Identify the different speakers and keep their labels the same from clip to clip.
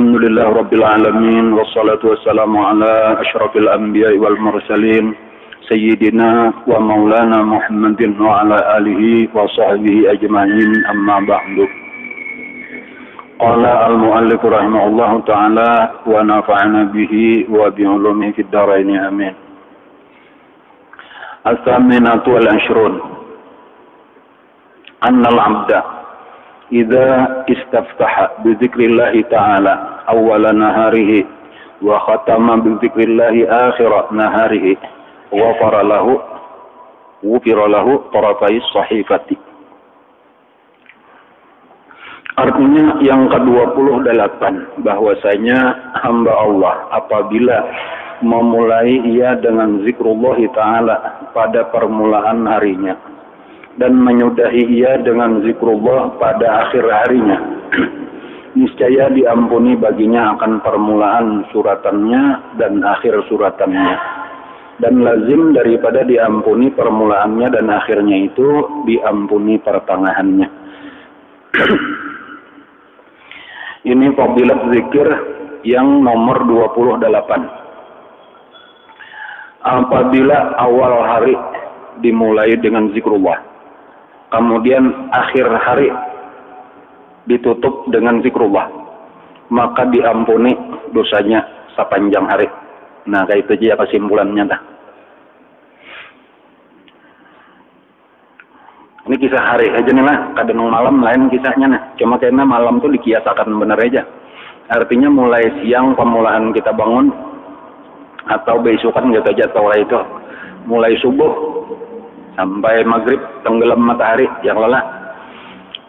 Speaker 1: Alhamdulillah Rabbil Alamin, wassalatu wassalamu ala ashrafil anbiya wal mursalin, Sayyidina wa maulana Muhammadin wa ala alihi wa sahbihi ajma'in, amma ba'du. Qala al-mu'allif rahimahullahu ta'ala wa nafa'ana bihi wa bi'ulumihi fid dharain, amin. As-saminatu wal ashrun, annal abda idza istaftaha bi dzikrillahi ta'ala awwala naharihi wa khatama bi dzikrillahi akhira naharihi ghafara lahu tarafai sahifati. Artinya yang ke-28, bahwasanya hamba Allah apabila memulai ia dengan zikrullah ta'ala pada permulaan harinya dan menyudahi ia dengan zikrullah pada akhir harinya, niscaya diampuni baginya akan permulaan suratannya dan akhir suratannya, dan lazim daripada diampuni permulaannya dan akhirnya itu diampuni pertengahannya. Ini fadilat zikir yang nomor 28. Apabila awal hari dimulai dengan zikrullah, kemudian akhir hari ditutup dengan zikrullah, maka diampuni dosanya sepanjang hari. Nah, kayak itu aja kesimpulannya dah. Ini kisah hari aja nih lah, kadang malam lain kisahnya nah. Cuma karena malam tuh dikiasakan bener aja. Artinya mulai siang pemulaan kita bangun, atau besokan gitu aja tau itu. Mulai subuh sampai maghrib tenggelam matahari yang lelah.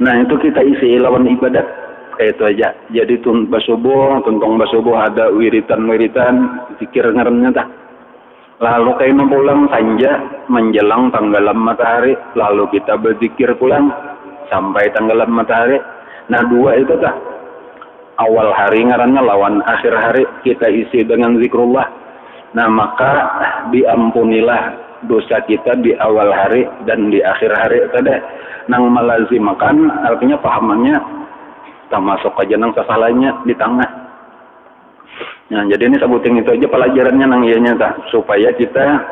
Speaker 1: Nah itu kita isi lawan ibadat kayak itu aja. Jadi tuntong basubuh ada wiritan zikir ngarannya dah. Lalu kayak pulang sanja menjelang tenggelam matahari, lalu kita berzikir pulang sampai tenggelam matahari. Nah dua itu dah. Awal hari ngarannya lawan akhir hari kita isi dengan zikrullah. Nah maka diampunilah dosa kita di awal hari dan di akhir hari tadi. Nang malazimakan artinya pahamannya termasuk aja nang kesalahannya di tengah. Nah jadi ini sebutin itu aja pelajarannya nang ianya tak, supaya kita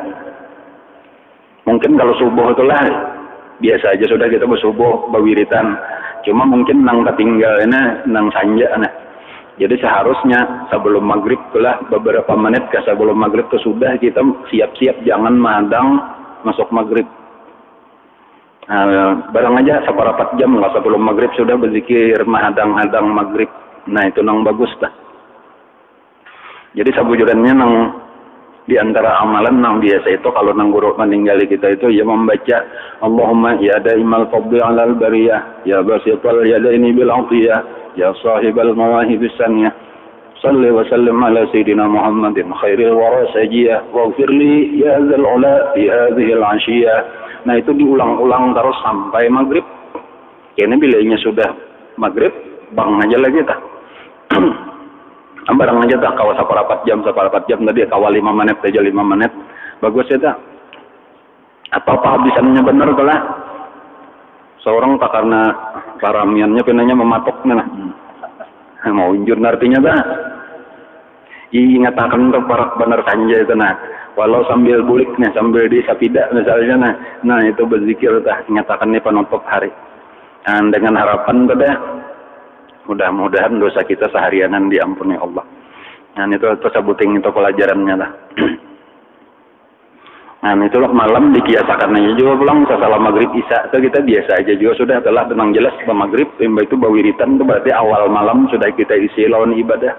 Speaker 1: mungkin kalau subuh itulah biasa aja sudah kita bersubuh berwiritan, cuma mungkin nang ketinggalnya nang sanja nah. Jadi seharusnya sebelum maghrib itulah beberapa menit ke sebelum maghrib itu sudah kita siap-siap, jangan madang masuk maghrib. Nah, barang aja seperempat jam lah sebelum maghrib sudah berzikir mahadang-hadang maghrib. Nah itu nang bagus dah. Jadi sebujurannya nang di antara amalan nang biasa itu kalau nang guru meninggali kita itu ya membaca Allahumma ya daimal fadli alal bariyah ya basital yadaini bil atiyah ya sahibal mawahibis saniyah salli wa sallim ala sayyidina Muhammadin khairil wara sajiyah waghfirli ya zal ula fi hadhihi al ashiyah. Nah itu diulang-ulang terus sampai maghrib. Kayaknya bilanya sudah maghrib bang aja lagi tak. Barang aja tak kawal seperempat jam tadi kawal 5 menit aja 5 menit bagus ya tak. Apa habisannya bener lah. Seorang tak karena karamiannya penanya mematoknya nah. Mau injur artinya dah. Ingatakan tuh para bener sanja itu nah. Walau sambil bulik nih, sambil di sapida misalnya nah. Nah itu berzikir dah, ingatakan nih penutup hari. Dan dengan harapan dah mudah-mudahan dosa kita seharianan diampuni Allah. Nah itu sebutin itu pelajarannya lah. Nah itulah malam dikiasakan aja juga pulang setelah maghrib isya itu kita biasa aja juga sudah telah tenang jelas ke maghrib itu bawiritan itu berarti awal malam sudah kita isi lawan ibadah.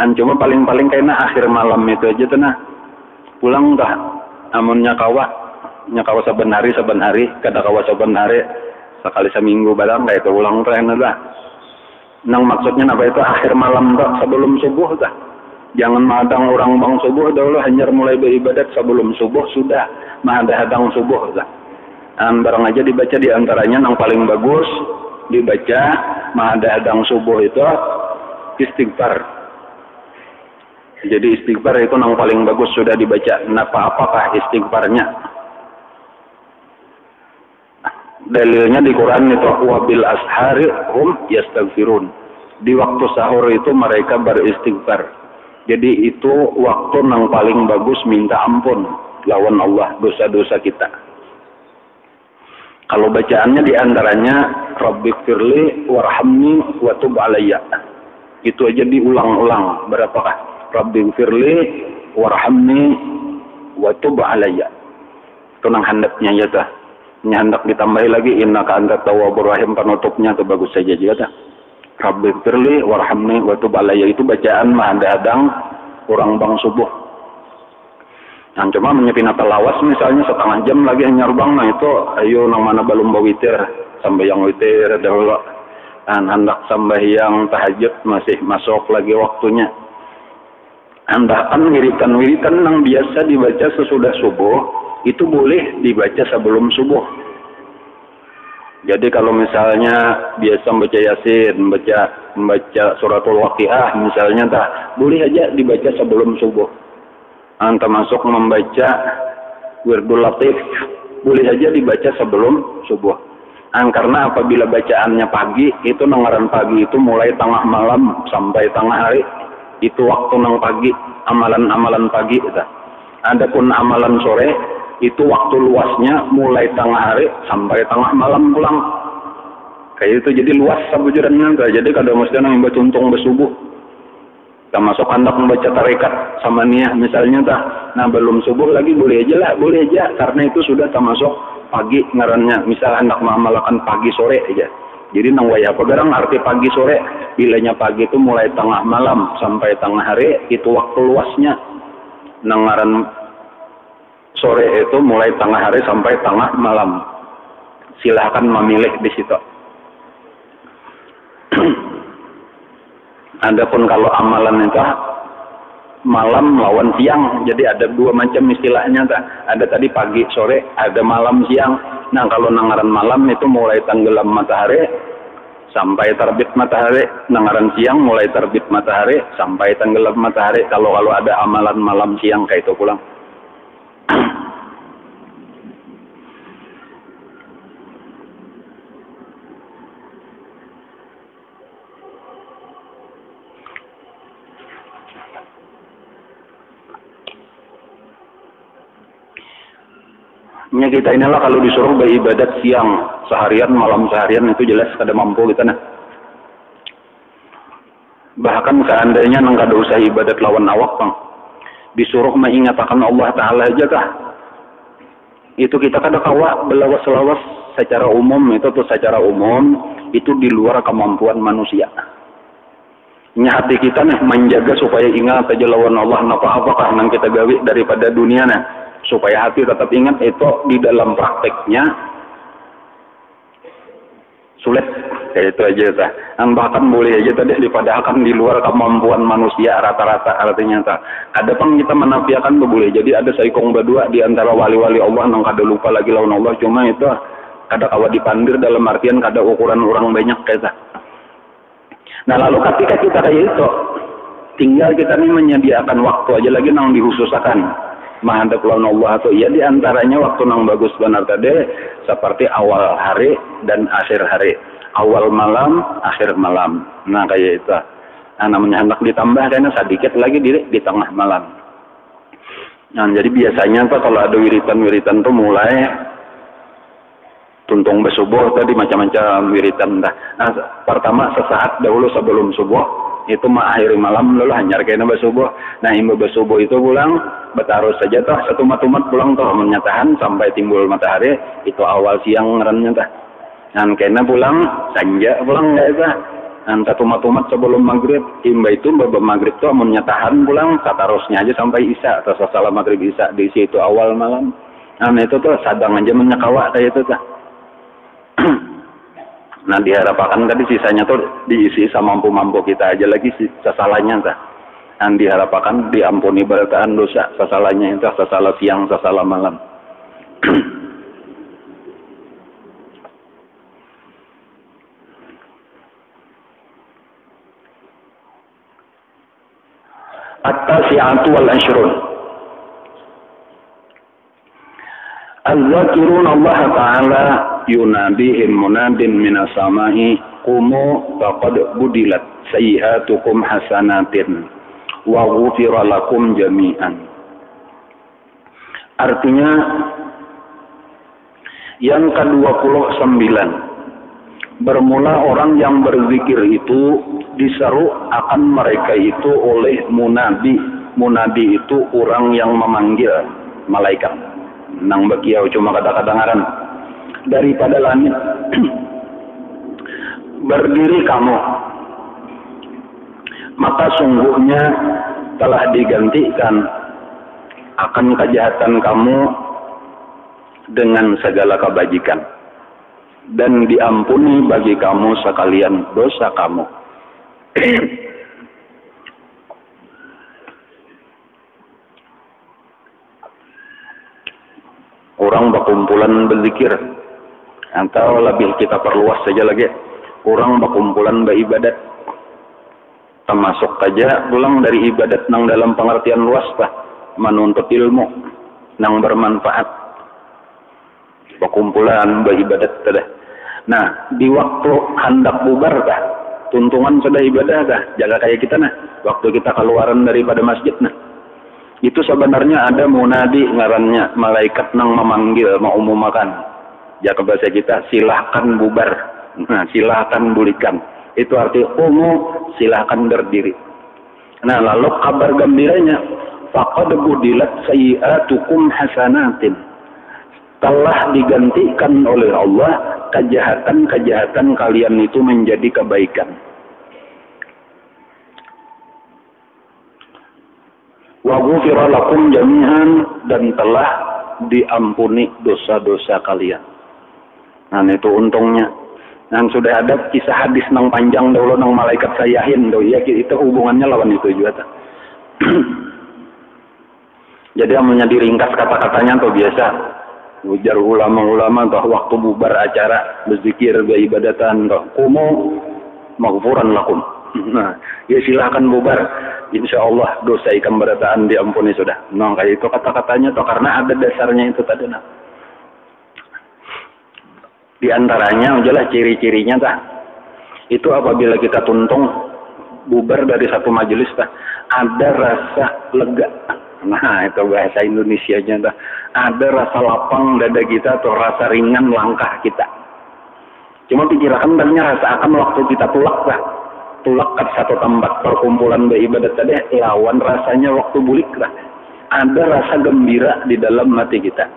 Speaker 1: Dan cuma paling-paling kayaknya akhir malam itu aja tuh nah pulang dah amun nyakawa saben hari kada kawa saben hari sekali seminggu barang kayak itu ulang tren lah. Nang maksudnya apa itu akhir malam dah sebelum subuh dah. Jangan madang orang bang subuh dahulu hanya mulai beribadat sebelum subuh sudah mahadang subuh dah. Dan barang aja dibaca di antaranya yang paling bagus dibaca mahadang subuh itu istighfar. Jadi istighfar itu yang paling bagus sudah dibaca. Apakah istighfarnya? Dalilnya di Quran itu wabil ashari hum yastaghfirun. Di waktu sahur itu mereka beristighfar. Jadi itu waktu yang paling bagus minta ampun lawan Allah dosa-dosa kita. Kalau bacaannya diantaranya Rabbighfirli warhamni wa tub alayya. Itu aja diulang-ulang. Berapakah? Rabbighfirli warhamni wa tub alayya. Itu nang handapnya ya tah. Hendak ditambahi lagi innaka antat tawwabur rahim, penutupnya tuh bagus saja juga tah. Rabbighfirli warhamni wa tub alayya itu bacaan mah hadang kurang bang subuh. Nah, cuma menyepina lawas misalnya setengah jam lagi nyerbang, nah itu ayo nang mana belum bawitir sampai yang witir dahulu. Dan hendak sampai yang tahajud masih masuk lagi waktunya. Hendakan wiritan-wiritan yang biasa dibaca sesudah subuh itu boleh dibaca sebelum subuh. Jadi kalau misalnya biasa baca Yasin, membaca suratul Waqiah misalnya boleh aja dibaca sebelum subuh. Termasuk membaca Wirdul Latif boleh aja dibaca sebelum subuh. Karena apabila bacaannya pagi, itu ngaran pagi itu mulai tengah malam sampai tengah hari. Itu waktu nang pagi, amalan-amalan pagi itu. Adapun amalan sore, itu waktu luasnya mulai tengah hari sampai tengah malam pulang. Kayak itu jadi luas sabujurannya. Jadi kadang mesti nang baca untung bersubuh. Termasuk hendak membaca tarekat sama niat misalnya nah belum subuh lagi boleh aja karena itu sudah termasuk pagi ngarannya. Misal hendak mengamalkan pagi sore aja. Jadi nang waya pegarang arti pagi sore, bilanya pagi itu mulai tengah malam sampai tengah hari itu waktu luasnya. Nang ngaran sore itu mulai tengah hari sampai tengah malam. Silahkan memilih di situ. Adapun kalau amalan itu malam lawan siang, jadi ada dua macam istilahnya ada tadi pagi sore, ada malam siang. Nah kalau nangaran malam itu mulai tenggelam matahari sampai terbit matahari, nangaran siang mulai terbit matahari sampai tenggelam matahari. Kalau ada amalan malam siang kayak itu pulang. Kita inilah kalau disuruh beribadat siang seharian, malam seharian itu jelas kada mampu kita nah. Bahkan seandainya nang kada usah ibadat lawan awak bang, disuruh mengingatkan Allah Taala aja kah? Itu kita kada kawa belawas-lawas secara umum itu di luar kemampuan manusia. Hati kita nih menjaga supaya ingat aja lawan Allah apakah nang kita gawe daripada dunia nah. Supaya hati tetap ingat itu di dalam prakteknya sulit kayak itu aja bahkan boleh aja tadi daripada akan di luar kemampuan manusia rata-rata artinya ada pun kita menafikan boleh jadi ada saikong berdua di antara wali-wali Allah nang kada lupa lagi lawan Allah cuma itu kada kawa dipandir dalam artian kada ukuran orang banyak kayak nah lalu ketika kita kayak itu tinggal kita nih menyediakan waktu aja lagi nang dihususakan menghadap lawan Allah atau ya diantaranya waktu nang bagus benar tadi seperti awal hari dan akhir hari, awal malam akhir malam. Nah kayak itu namanya hendak ditambah karena sedikit lagi di tengah malam. Nah jadi biasanya kalau ada wiritan tuh mulai tuntung bersubuh tadi macam-macam wiritan pertama sesaat dahulu sebelum subuh itu akhir malam lalu hanyar kena bersubuh. Nah imba bersubuh itu pulang bertaruh saja satu matumat pulang menyatakan sampai timbul matahari itu awal siang ngarannya dan kena pulang sanja pulang dan satu matumat sebelum maghrib imba itu maghrib tuh menyatakan pulang satarusnya aja sampai isya atau salah maghrib isya di situ awal malam. Nah itu sadang aja menyakawa kayak itu Nah diharapkan tadi sisanya tuh diisi sama mampu-mampu kita aja lagi sesalahnya Dan diharapkan diampuni beritaan dosa sesalahnya itu sesalah siang sesalah malam. At-tasi'atu wal ashrun. Al-zakirun Allah Ta'ala yunadihim munadin minas sama'i qumu faqad budilat sayyi'atukum hasanatin wa ghufira lakum jami'an. Artinya yang ke-29, bermula orang yang berzikir itu diseru akan mereka itu oleh munadi. Munadi itu orang yang memanggil malaikat. Nang bakiau cuma kata-kata ngaran daripada langit. Berdiri kamu, maka sungguhnya telah digantikan akan kejahatan kamu dengan segala kebajikan, dan diampuni bagi kamu sekalian dosa kamu. Orang berkumpulan berzikir, atau lebih kita perluas saja lagi, orang berkumpulan beribadat, termasuk aja pulang dari ibadat nang dalam pengertian luas bah, menuntut ilmu nang bermanfaat, berkumpulan beribadat dah. Nah, di waktu hendak bubar dah, tuntungan sudah ibadah dah, jaga kayak kita nah, waktu kita keluaran daripada masjid nah, itu sebenarnya ada munadi ngarannya malaikat nang memanggil mengumumkan, jaga bahasa kita, silahkan bubar. Nah, silahkan bulikan. Itu arti silahkan berdiri. Nah, lalu kabar gembiranya, faqad budilat sayyi'atukum hasanatin. Telah digantikan oleh Allah kejahatan-kejahatan kalian itu menjadi kebaikan. Wa ghufira lakum jami'an, dan telah diampuni dosa-dosa kalian. Nah, itu untungnya. Dan sudah ada kisah hadis nang panjang dahulu nang malaikat sayahin do, ya itu hubungannya lawan itu juga. Jadi amanya diringkas kata-katanya tuh biasa. Ujar ulama-ulama tuh waktu bubar acara berzikir beribadatan tuh kumu maghfuran lakum. Nah, ya silakan bubar. Insyaallah dosa ikan berataan diampuni sudah. Nah, kayak itu kata-katanya tuh karena ada dasarnya itu tadi nah. Di antaranya adalah ciri-cirinya tah. Itu apabila kita tuntung bubar dari satu majelis tah, ada rasa lega. Nah, itu bahasa Indonesianya tah. Ada rasa lapang dada kita atau rasa ringan langkah kita. Cuma pikirkan tadinya rasa akan waktu kita tulak tah. Tulak ke satu tempat perkumpulan beribadat tadi lawan rasanya waktu bulik tah. Ada rasa gembira di dalam hati kita.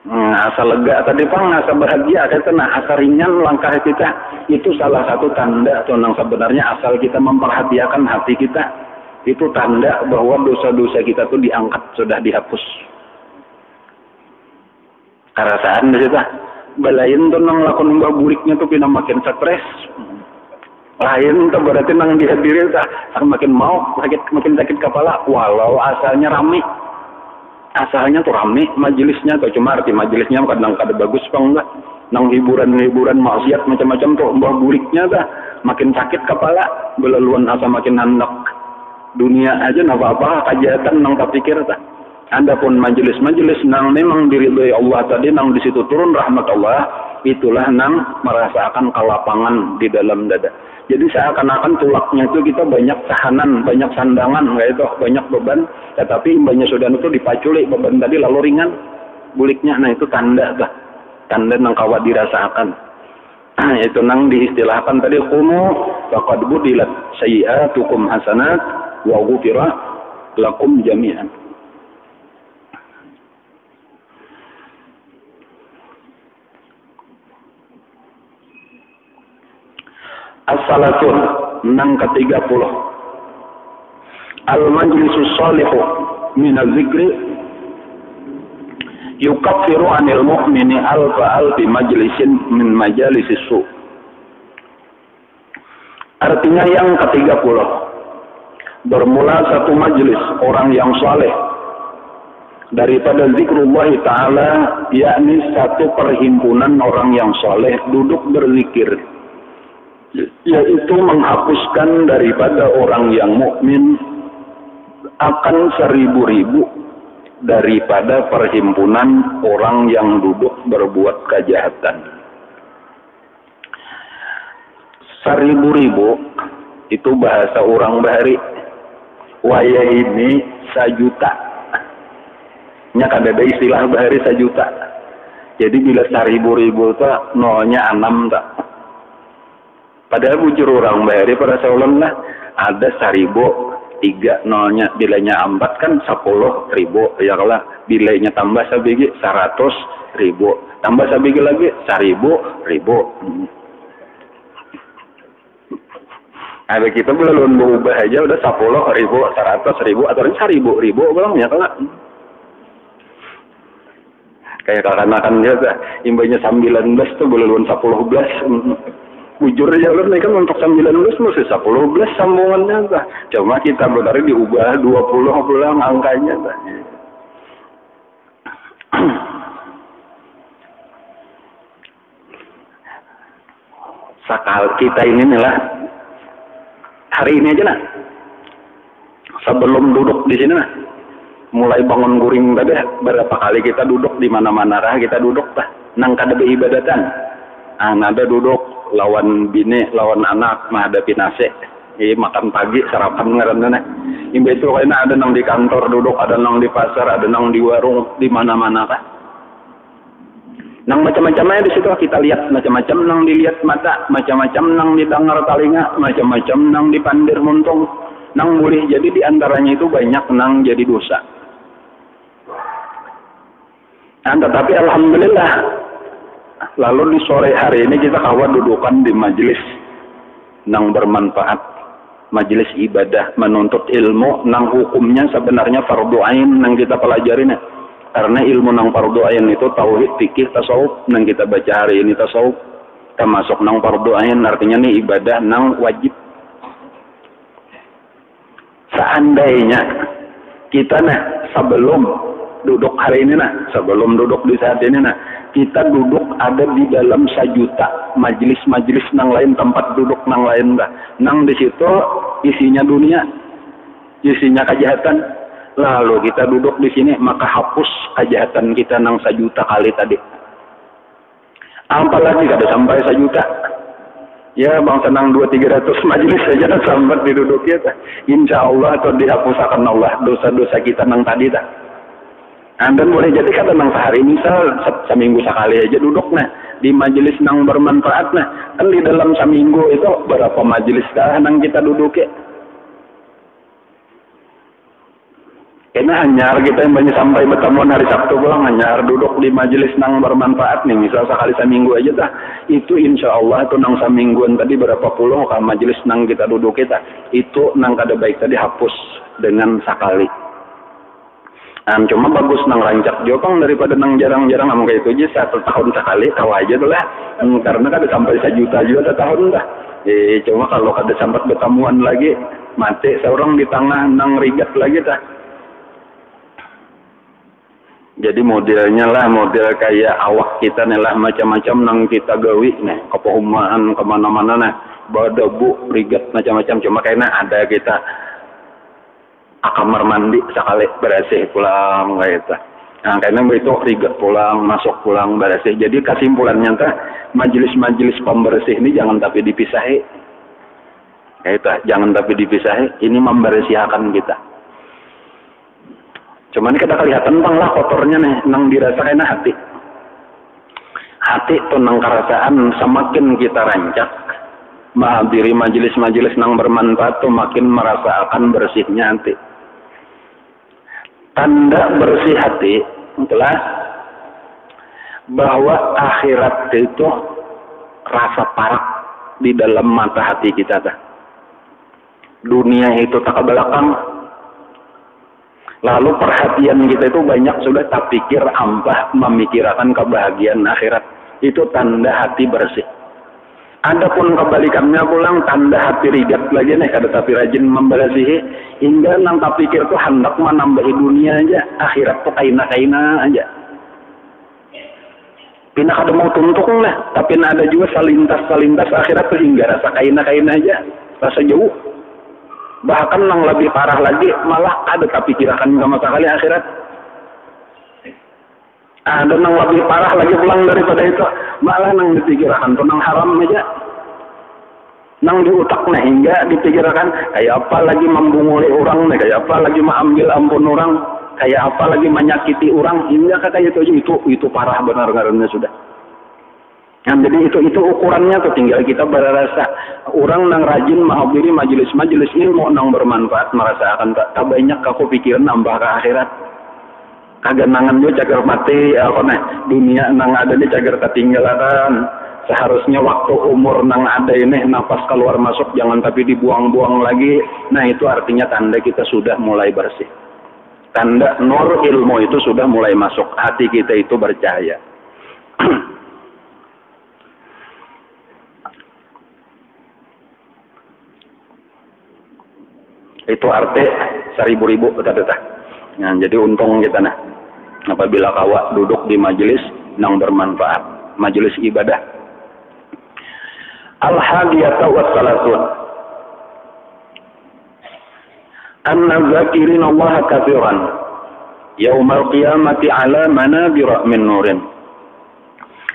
Speaker 1: Asa lega tadi pang, asa bahagia kata nah, asa ringan langkah kita, itu salah satu tanda atau nang sebenarnya asal kita memperhatikan hati kita, itu tanda bahwa dosa-dosa kita tuh diangkat, sudah dihapus. Karasaan di situ balain tuh nang lakon mbak buliknya tuh pina makin stres, lain tuh berarti nang dihadiri tuh makin mau makin sakit kepala, walau asalnya rame. Asalnya tuh rame majelisnya tuh, cuma arti majelisnya kadang-kadang bagus apa enggak, nang hiburan-hiburan maksiat macam-macam tuh mbah buliknya dah makin sakit kepala, belaluan asa makin hendak dunia aja nah apa-apa kejahatan nang tak pikir tah. Adapun majelis-majelis nang memang diridhoi Allah tadi nang di situ turun rahmat Allah, itulah nang merasakan kelapangan di dalam dada. Jadi seakan-akan tulaknya itu kita banyak tahanan, banyak sandangan, kayak itu banyak beban, tetapi banyak sudah itu dipaculi beban tadi lalu ringan buliknya. Nah, itu tanda bah, tanda nang kawat dirasakan. Itu nang diistilahkan tadi qumu faqad budilat sayyi'atukum hasanat wa ghufira lakum jami'an. As-salatun nang ke-30. Al-majlisus salihu minaz zikri yukaffiru 'anil mu'mini alfi majlisin min majalisis su. Artinya yang ke-30, bermula satu majelis orang yang saleh daripada zikrullah ta'ala, yakni satu perhimpunan orang yang saleh duduk berzikir, yaitu menghapuskan daripada orang yang mukmin akan 1000 daripada perhimpunan orang yang duduk berbuat kejahatan. Seribu-ribu itu bahasa orang bahari. Waya ini 1.000.000. Nya kada ada istilah bahari 1.000.000. Jadi bila 1.000-ribu itu nolnya 6 tak. Padahal bujur orang bahari pada seulun lah ada 1.003 nolnya, bilanya 4 kan 10.000 ya kalau bilanya tambah sabigi 100.000 tambah sabigi lagi 1.000. Ada kita belum berubah aja udah 10.000, 100.000 atau 1.000 belum ya kalau kayak karena dia imbanya 19 tuh belum 10 bujur aja lu kan untuk 19 masih 10 sambungannya dah. Cuma kita benar diubah 20 pulang angkanya dah. Sakal kita ini nih lah. Hari ini aja nah. Sebelum duduk di sini nah. Mulai bangun guring tadi berapa kali kita duduk di mana-mana lah kita duduk tah. Nang kada beribadatan. Ada duduk lawan bini, lawan anak, menghadapi nasi. Makan pagi, sarapan ngaranna. Imbe itu kayaknya ada nang di kantor duduk, ada nang di pasar, ada nang di warung, di mana-mana kah. Nang macam-macamnya di situ kita lihat, macam-macam nang dilihat mata, macam-macam nang didengar telinga, macam-macam nang dipandir muntung, nang boleh jadi di antaranya itu banyak nang jadi dosa. Nah, tetapi alhamdulillah lalu di sore hari ini kita kawan dudukan di majelis nang bermanfaat, majelis ibadah menuntut ilmu nang hukumnya sebenarnya fardu ain nang kita pelajarin ya. Karena ilmu nang fardu ain itu tauhid, fikih, tasawuf nang kita baca hari ini tasawuf termasuk nang fardu ain artinya nih ibadah nang wajib. Seandainya kita nah sebelum duduk hari ini nah, sebelum duduk di saat ini nah, kita duduk ada di dalam 1.000.000 majelis-majelis nang lain, tempat duduk nang lain dah. Nang di situ isinya dunia, isinya kejahatan. Lalu kita duduk di sini maka hapus kejahatan kita nang 1.000.000 kali tadi. Apalagi kada sampai 1.000.000. Ya bangsa nang 200-300 majelis saja sampai diduduk kita. Insya Allah atau dihapusakan Allah dosa-dosa kita nang tadi dah. Dan boleh jadi kata nang sehari misal seminggu sekali aja duduk nah di majelis nang bermanfaat nah kan di dalam seminggu itu berapa majelis dah nang kita duduk ya. Karena hanyar kita yang banyak sampai bertemuan hari Sabtu pulang hanyar duduk di majelis nang bermanfaat nih misal sekali seminggu aja dah itu insya Allah itu nang semingguan tadi berapa puluh kan majelis nang kita duduk kita itu nang kada baik tadi hapus dengan sekali. Cuma bagus nang rancak jokong daripada nang jarang-jarang ngomong kayak itu aja 1 tahun sekali tahu aja tuh lah karena kada sampai 1.000.000 juga setahun dah. Cuma kalau kada sampai bertemuan lagi mati seorang di tengah nang rigat lagi dah. Jadi modelnya lah model kayak awak kita nih lah macam-macam nang kita gawi nih kepohumaan kemana-mana nah bawa rigat macam-macam cuma kayaknya ada kita kamar mandi sekali bersih pulang kayak itu. Nah, karena itu rigat pulang, masuk pulang bersih. Jadi kesimpulannya teh majelis-majelis pembersih ini jangan tapi dipisahi. Kayak itu, jangan tapi dipisahi. Ini membersihkan kita. Cuman kita kelihatan bang lah kotornya nih, nang dirasakan hati. Hati tuh nang kerasaan semakin kita rancak menghadiri majelis-majelis nang bermanfaat tuh makin merasakan bersihnya hati. Tanda bersih hati adalah bahwa akhirat itu rasa parak di dalam mata hati kita. Dunia itu tak ke belakang. Lalu perhatian kita itu banyak sudah tak pikir ampah memikirkan kebahagiaan akhirat. Itu tanda hati bersih. Adapun kebalikannya pulang tanda hati rigat lagi nih kada tapi rajin membersihi hingga nang tak pikir tuh hendak menambahi dunia aja akhirat tuh kaina-kaina aja. Pindah kada mau tuntung lah tapi ada juga salintas akhirat tuh hingga rasa kaina-kaina aja rasa jauh. Bahkan nang lebih parah lagi malah ada tak pikirkan sama sekali akhirat. Ada nang lebih parah lagi pulang daripada itu malah nang dipikirkan tuh nang haram aja nang di utaknya hingga dipikirkan kayak apa lagi membunguli orang, kayak apa lagi mengambil ampun orang, kayak apa lagi menyakiti orang, hingga kayak itu parah benar-benarnya sudah. Nah, jadi itu ukurannya tuh, tinggal kita berasa orang nang rajin menghadiri majelis ilmu nang bermanfaat, merasa akan tak banyak aku pikiran nambah ke akhirat. Kagak nangan jo cager mati dunia nang ada di cager ketinggalan. Seharusnya waktu umur nang ada ini napas keluar masuk jangan tapi dibuang-buang lagi. Nah, itu artinya tanda kita sudah mulai bersih. Tanda nur ilmu itu sudah mulai masuk, hati kita itu bercahaya. Itu arti 1000 kata-kata. Nah, jadi untung kita apabila kawa duduk di majelis nang bermanfaat, majelis ibadah. Al-hadiyata wa salatun. Anna zakirin Allah katsiran. Yaumal qiyamati ala manabira min nurin.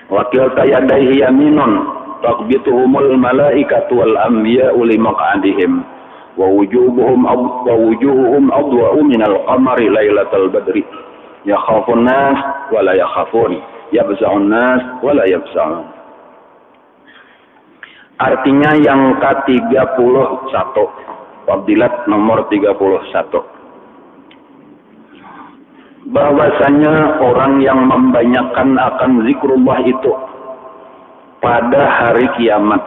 Speaker 1: Wa kilta yadayhi yaminun taqbituhumul malaikatu wal anbiya'u li maq'adihim. ووجوههم أضواء من القمر ليلة البدر يخاف الناس ولا يخافون يفزع الناس ولا يفزعون. Artinya yang ke-31, fadilat nomor 31, bahwasanya orang yang membanyakan akan zikrullah itu pada hari kiamat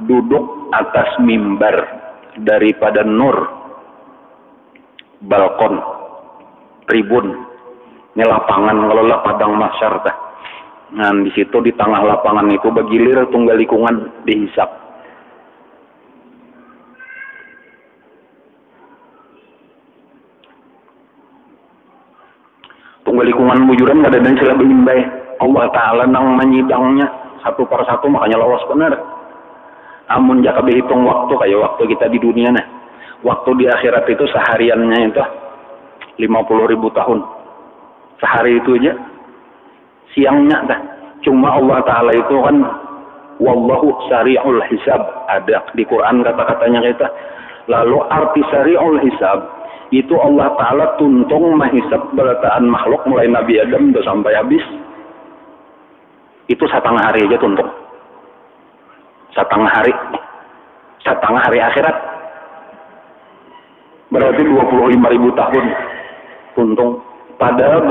Speaker 1: duduk atas mimbar daripada nur, balkon, tribun, ini lapangan kalau padang mahsyar tah. Nah, di situ di tengah lapangan itu begilir tunggal likungan dihisap. Tunggal likungan bujuran kada dan sila belimbay. Allah Ta'ala nang menyidangnya satu per satu, makanya lawas benar. Amun jaka dihitung waktu kayak waktu kita di dunia waktu di akhirat itu sehariannya itu 50.000 tahun. Sehari itu aja siangnya cuma Allah Ta'ala itu kan wallahu sari'ul hisab, ada di Quran kata-katanya kita. Lalu arti sari'ul hisab itu Allah Ta'ala tuntung menghisab berataan makhluk mulai Nabi Adam itu sampai habis itu setengah hari aja tuntung. Setengah hari akhirat berarti 25.000 tahun untung. Padahal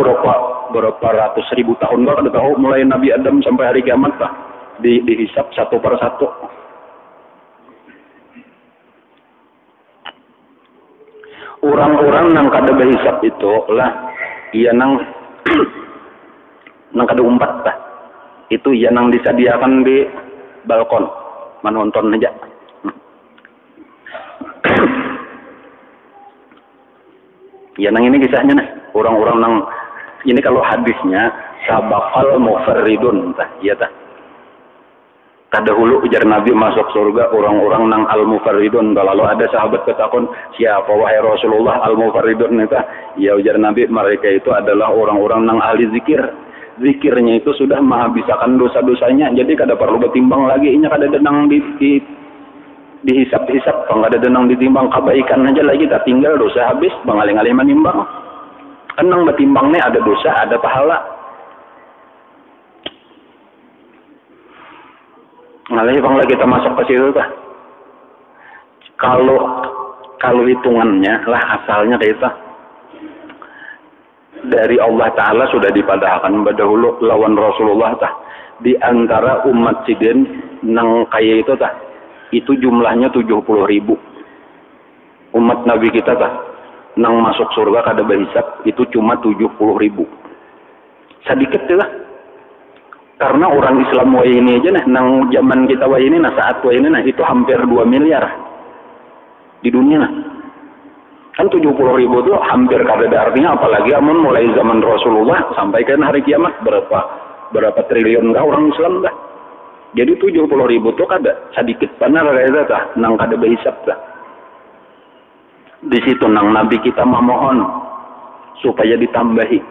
Speaker 1: berapa ratus ribu tahun kalau ada tahu mulai Nabi Adam sampai hari kiamat dihisap satu per satu. Orang-orang nang kada berhisap itu lah iya nang kada umpat itu iya nang disediakan di balkon menonton aja. Ya nang ini kisahnya orang-orang nang ini kalau hadisnya sabaqal mufarridun iya kadahulu ujar Nabi masuk surga orang-orang nang al mufarridun. Kalau ada sahabat ketakon siapa wahai Rasulullah al mufarridun ya ujar Nabi mereka itu adalah orang-orang nang ahli zikir. Zikirnya itu sudah menghabiskan dosa-dosanya, jadi kada perlu bertimbang lagi, ini kada denang dihisap-hisap, kada denang ditimbang kebaikan aja lagi, tak tinggal dosa habis, bangaling-aling menimbang. Kenang bertimbangnya ada dosa, ada pahala. Ngalih bangla kita masuk ke situ Kalau hitungannya lah asalnya kita dari Allah Ta'ala sudah dipadahkan dahulu lawan Rasulullah di antara umat sidin nang kaya itu jumlahnya 70.000 umat Nabi kita nang masuk surga kada berhisap itu cuma 70.000 sedikit karena orang Islam wa ini aja nang zaman kita wa ini saat wa ini itu hampir 2 miliar di dunia kan 70.000 itu hampir kada ada artinya, apalagi amun mulai zaman Rasulullah sampai kan hari kiamat berapa triliun orang Islam jadi 70.000 itu kada sedikit benar kayak nang kada berhisap di situ nang Nabi kita memohon supaya ditambahi,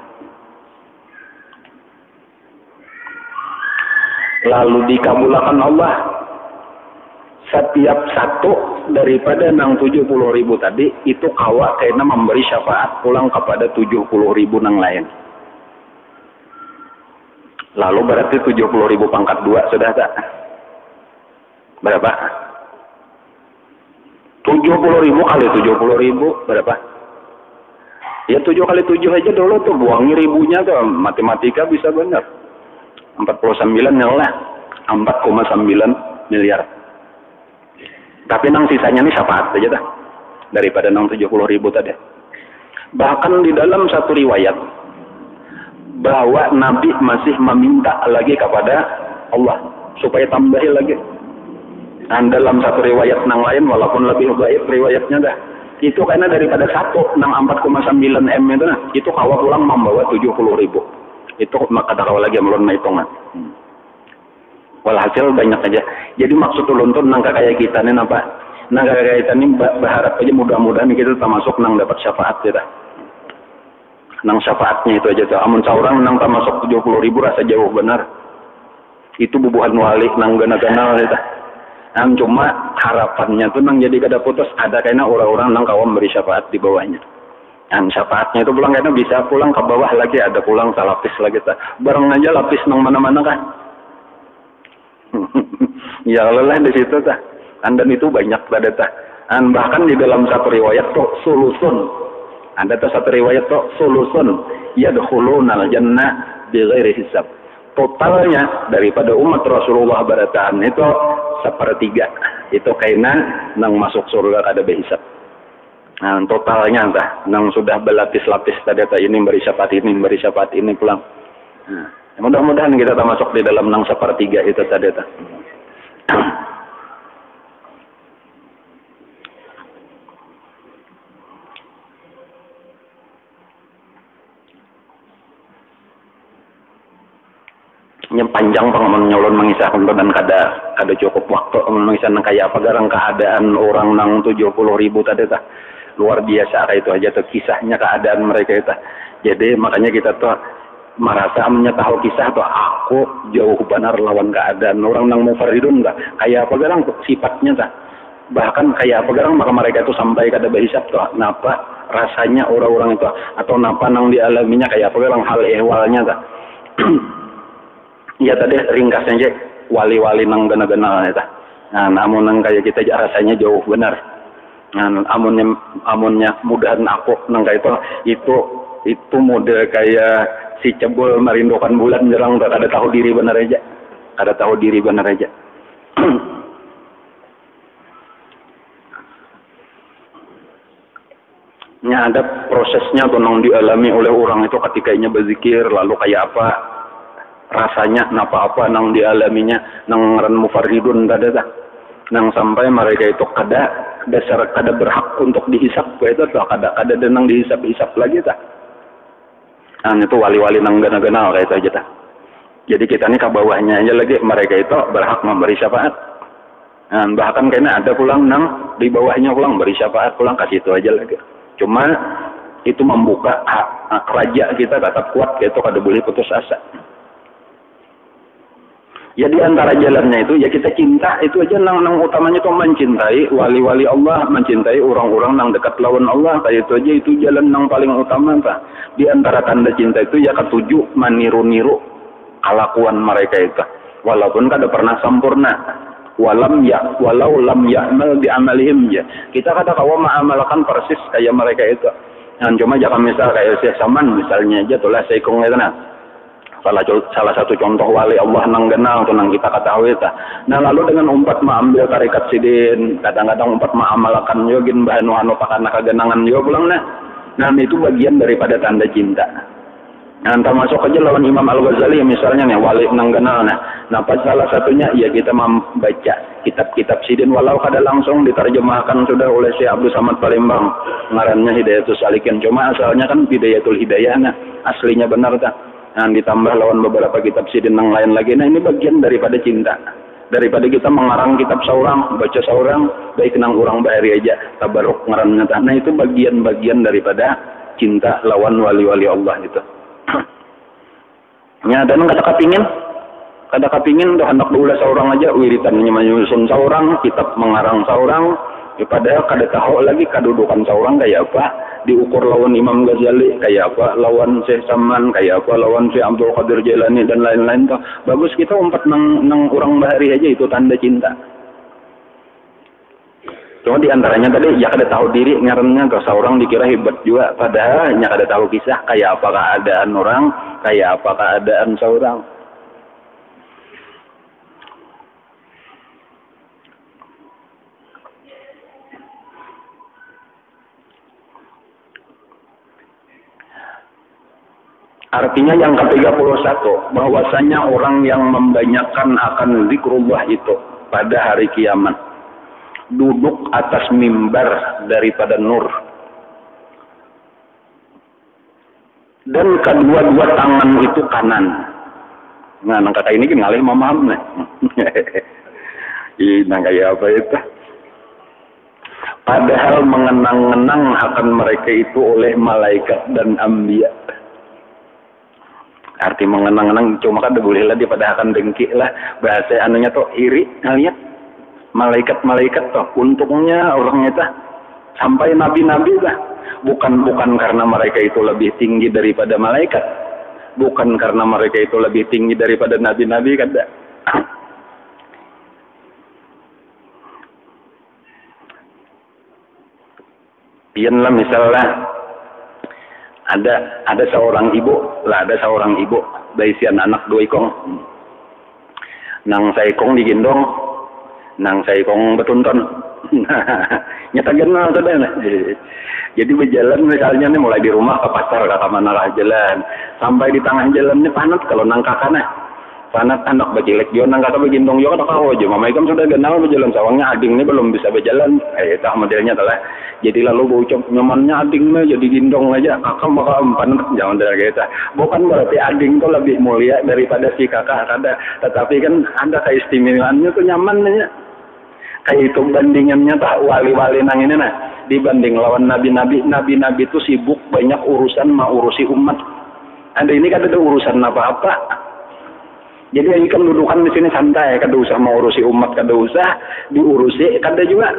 Speaker 1: lalu dikabulkan Allah setiap satu daripada nang 70.000 tadi itu kawa kena memberi syafaat pulang kepada 70.000 nang lain. Lalu berarti 70.000 pangkat 2 sudah tak? Berapa? 70.000 kali 70.000 berapa? Ya 7 kali 7 aja dulu tuh, buangi ribunya tuh, matematika bisa benar. 49 lah, 4,9 miliar. Tapi nang sisanya ini syafaat aja dah, daripada nang 70.000 tadi. Bahkan di dalam satu riwayat bahwa Nabi masih meminta lagi kepada Allah supaya tambahin lagi. Dan dalam satu riwayat nang lain walaupun lebih baik riwayatnya dah, itu karena daripada satu nang 4,9 M itu nah, itu kawa pulang membawa 70.000. Itu maka tahu lagi melun hitungan. Walhasil banyak aja. Jadi maksud ulun nang kayak kita nih apa? Nang kayak kita nih berharap aja mudah-mudahan kita termasuk nang dapat syafaat kita. Nang syafaatnya itu aja tuh. Amun saurang nang termasuk 70.000 rasa jauh benar. Itu bubuhan wali nang gana-gana kita. Cuma harapannya tuh nang jadi kada putus ada kayaknya orang-orang nang kawam beri syafaat di bawahnya. Dan syafaatnya itu pulang kayaknya bisa pulang ke bawah lagi, ada pulang salapis lagi ta. Bareng aja lapis nang mana-mana kan. Ya lelah di situ ta. Dan itu banyak pada ta. Dan bahkan di dalam satu riwayat tuh sulusun. Ada tuh satu riwayat tuh sulusun yadkhuluna al-jannah bighairi hisab. Totalnya daripada umat Rasulullah barataan itu 1/3 itu kainan nang masuk surga kada behisab. Nah, totalnya entah nang sudah berlapis-lapis tadi ini beri syafaat ini pulang. Nah, mudah-mudahan kita termasuk di dalam nang 1/3 itu tadi. Yang panjang pengaman nyolon mengisahkan dan kada cukup waktu mengisahkan kayak apa garang keadaan orang nang 70.000 tadi tah luar biasa itu aja tuh kisahnya keadaan mereka itu. Jadi makanya kita tuh merasa tahu kisah tuh aku jauh benar lawan keadaan orang nang mufaridun enggak kayak apa garang sifatnya tah bahkan kayak apa garang maka mereka itu sampai kada berhisab tuh napa rasanya orang-orang itu atau napa nang dialaminya kayak apa garang hal ehwalnya tah. Ya tadi ringkasnya aja wali-wali nang gana-gana eta. Nah, namun nang kayak kita rasanya jauh benar. Nah, amunnya mudahan aku nang kayak itu mode kayak si cebol merindukan bulan jerang kada tahu diri benar aja. Kada tahu diri benar aja. Nya ada prosesnya tuh nang dialami oleh orang itu ketika inya berzikir lalu kayak apa rasanya apa nang dialaminya nang ran mufarridun tadi dah nang sampai mereka itu kada berhak untuk dihisap itu tuh kada nang dihisap lagi dah. Nah itu wali-wali nang gana-gana kayak itu aja dah. Jadi kita nih ke bawahnya aja lagi mereka itu berhak memberi syafaat. Nah, bahkan kayaknya ada pulang nang di bawahnya pulang beri syafaat pulang kasih itu aja lagi. Cuma itu membuka hak raja kita tetap kuat itu kada boleh putus asa. Ya di antara jalannya itu ya kita cinta itu aja nang utamanya itu mencintai wali-wali Allah, mencintai orang-orang nang dekat lawan Allah kayak itu aja itu jalan nang paling utama ta. Di antara tanda cinta itu ya ketujuh meniru-niru kelakuan mereka itu. Walaupun kada pernah sempurna. Walau lam ya'mal bi amalihim ya. Kita kada kawa mengamalkan persis kayak mereka itu. Nah, cuma jangan misal kayak Syekh Saman misalnya aja tulah Syekhung itu nah. Salah satu contoh wali Allah nang kenal atau nang kita ketahui ta. Nah lalu dengan umpat mengambil tarikat sidin, kadang-kadang umpat mengamalkan yogin bahan wano pakana kagenangan juga pulang nah. Nah itu bagian daripada tanda cinta. Nah termasuk aja lawan Imam Al-Ghazali misalnya nih wali nang kenal nah pas salah satunya ya kita membaca kitab-kitab sidin walau kada langsung diterjemahkan sudah oleh Syekh Abdul Samad Palembang ngarannya Hidayatul Salikin cuma asalnya kan Hidayatul Hidayah nah aslinya benar ta. Nah, ditambah lawan beberapa kitab sidin yang lain lagi. Nah, ini bagian daripada cinta. Daripada kita mengarang kitab seorang, baca seorang, baik nang orang bahari aja, tabaruk ngarannya. Nah, itu bagian daripada cinta lawan wali-wali Allah itu. Ya, dan kata kepingin Kada kapingin dah hendak diulas seorang aja wiritannya menyusun seorang, kitab mengarang seorang, padahal kada tahu lagi kedudukan seorang kayak apa, diukur lawan Imam Ghazali kayak apa, lawan Syekh Saman kayak apa, lawan Syekh Abdul Qadir Jailani dan lain-lain tuh. Bagus kita umpat nang orang bahari aja, itu tanda cinta. Cuma diantaranya tadi ya kada tahu diri ngarannya, tuh seorang dikira hebat juga, padahal nya kada tahu kisah kayak apa keadaan orang, kayak apa keadaan seorang. Artinya yang ke-31, bahwasanya orang yang membanyakan akan zikrullah itu pada hari kiamat duduk atas mimbar daripada nur, dan kedua-dua tangan itu kanan. Nah, nang kata ini kan ngalih memaham nih. Nang kayak apa itu? Padahal mengenang-enang akan mereka itu oleh malaikat dan anbiya. Arti mengenang-enang cuma kan boleh lah dia pada akan dengki lah, bahasa anunya tuh iri ngeliat malaikat-malaikat tuh untungnya orangnya tuh sampai nabi-nabi lah, bukan karena mereka itu lebih tinggi daripada malaikat, bukan karena mereka itu lebih tinggi daripada nabi-nabi, kada. Iyalah misalnya ada seorang ibu baisian anak dua ikong, nang saikong digendong, nang saikong betunton. Nyata kenal tuh deh. Jadi berjalan misalnya nih mulai di rumah ke pasar ke mana lah jalan, sampai di tengah jalannya panat kalau nang kakaknya panat anak bacilek jo nang kakak begendong jo kan kau aja mama ikam sudah kenal berjalan sawangnya ading ini belum bisa berjalan, tak modelnya telah. Jadi lalu bocok nyamannya adingnya jadi gendong aja, kakak bakal panat jangan dari kita. Bukan berarti ading tuh lebih mulia daripada si kakak, ada, tetapi kan ada keistimewaannya tuh nyamannya. Kayak itu bandingannya tak wali-wali nang ini nah, dibanding lawan nabi-nabi itu sibuk banyak urusan mau urusi umat. Ada ini kan ada urusan apa-apa. Jadi ini kan dudukan di sini santai, kada usah mau urusi umat, kada usah diurusi, kada juga.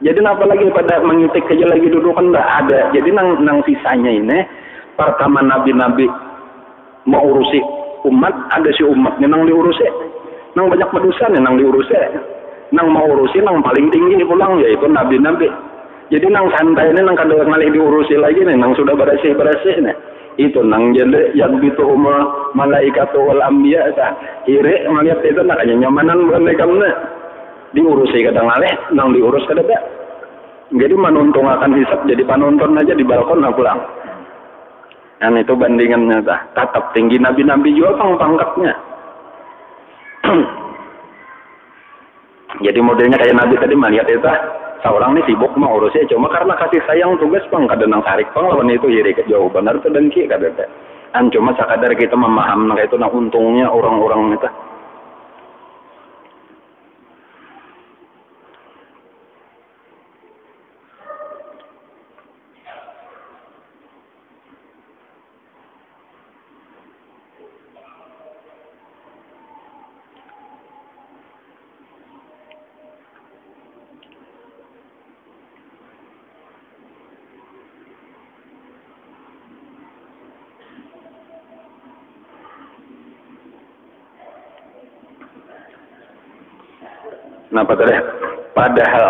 Speaker 1: Jadi apa lagi pada mengitik aja lagi dudukan enggak ada. Jadi nang sisanya ini pertama nabi-nabi mau urusi umat, ada si umatnya nang diurusi. Nang banyak berdosa nang diurusi. Nang mau urusi nang paling tinggi pulang yaitu nabi-nabi. Jadi nang santai ini nang kada ngalih diurusi lagi nih, nang sudah bersih-bersih nih. Itu nang jadi yang itu malaikat wal anbiya ta. Ire melihat itu nak nyamanan mereka diurusi kadang ngalih, nang diurus kada tak. Jadi menuntung akan hisap jadi penonton aja di balkon nah pulang. Dan itu bandingannya ta. Tatap tinggi nabi-nabi juga pangkatnya. Jadi modelnya kayak nabi tadi melihat itu seorang ini sibuk mau urusnya cuma karena kasih sayang tugas pang kada nang tarik pang lawan itu iri ke jauh benar tuh dengki kada teh. An cuma sekadar kita memaham nah itu nah untungnya orang-orang itu. Nah padahal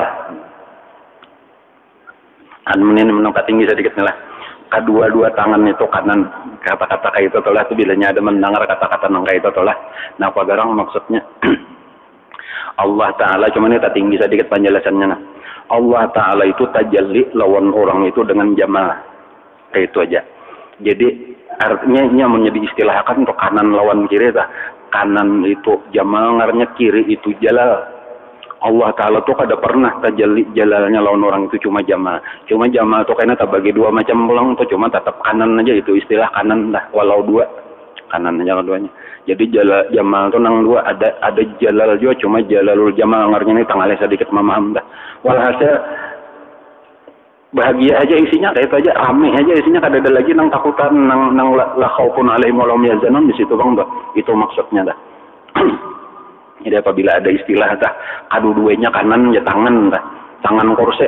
Speaker 1: admin menungkat tinggi sedikit lah. Kedua-dua tangan itu kanan, kata-kata kayak itu tolah itu bilanya ada mendengar kata-kata nang kayak itu tolah. Nah pagarang maksudnya Allah Ta'ala cuma ini tak tinggi sedikit penjelasannya. Nah. Allah Ta'ala itu tajalli lawan orang itu dengan jamal kayak itu aja. Jadi artinya ini menjadi istilahkan untuk kanan lawan kiri dah. Kanan itu jamal ngarnya, kiri itu jalal. Allah Ta'ala tuh kada pernah tajalli jalalnya lawan orang itu cuma jamal. Cuma jamal tuh kayaknya tak bagi dua macam pulang tuh cuma tetap kanan aja, itu istilah kanan dah walau dua. Kanan aja duanya. Jadi jamal tuh nang dua ada jalal juga cuma jalalul jamal ngarnya ini tanggalnya sedikit memaham dah. Walhasil bahagia aja isinya kayak itu aja, rame aja isinya, kada ada lagi nang takutan nang la khaufun alaihim wa lahum yahzanun di situ bang dah. Itu maksudnya dah. Jadi apabila ada istilah tah kaduduenya kanan ya tangan tah, tangan kursi,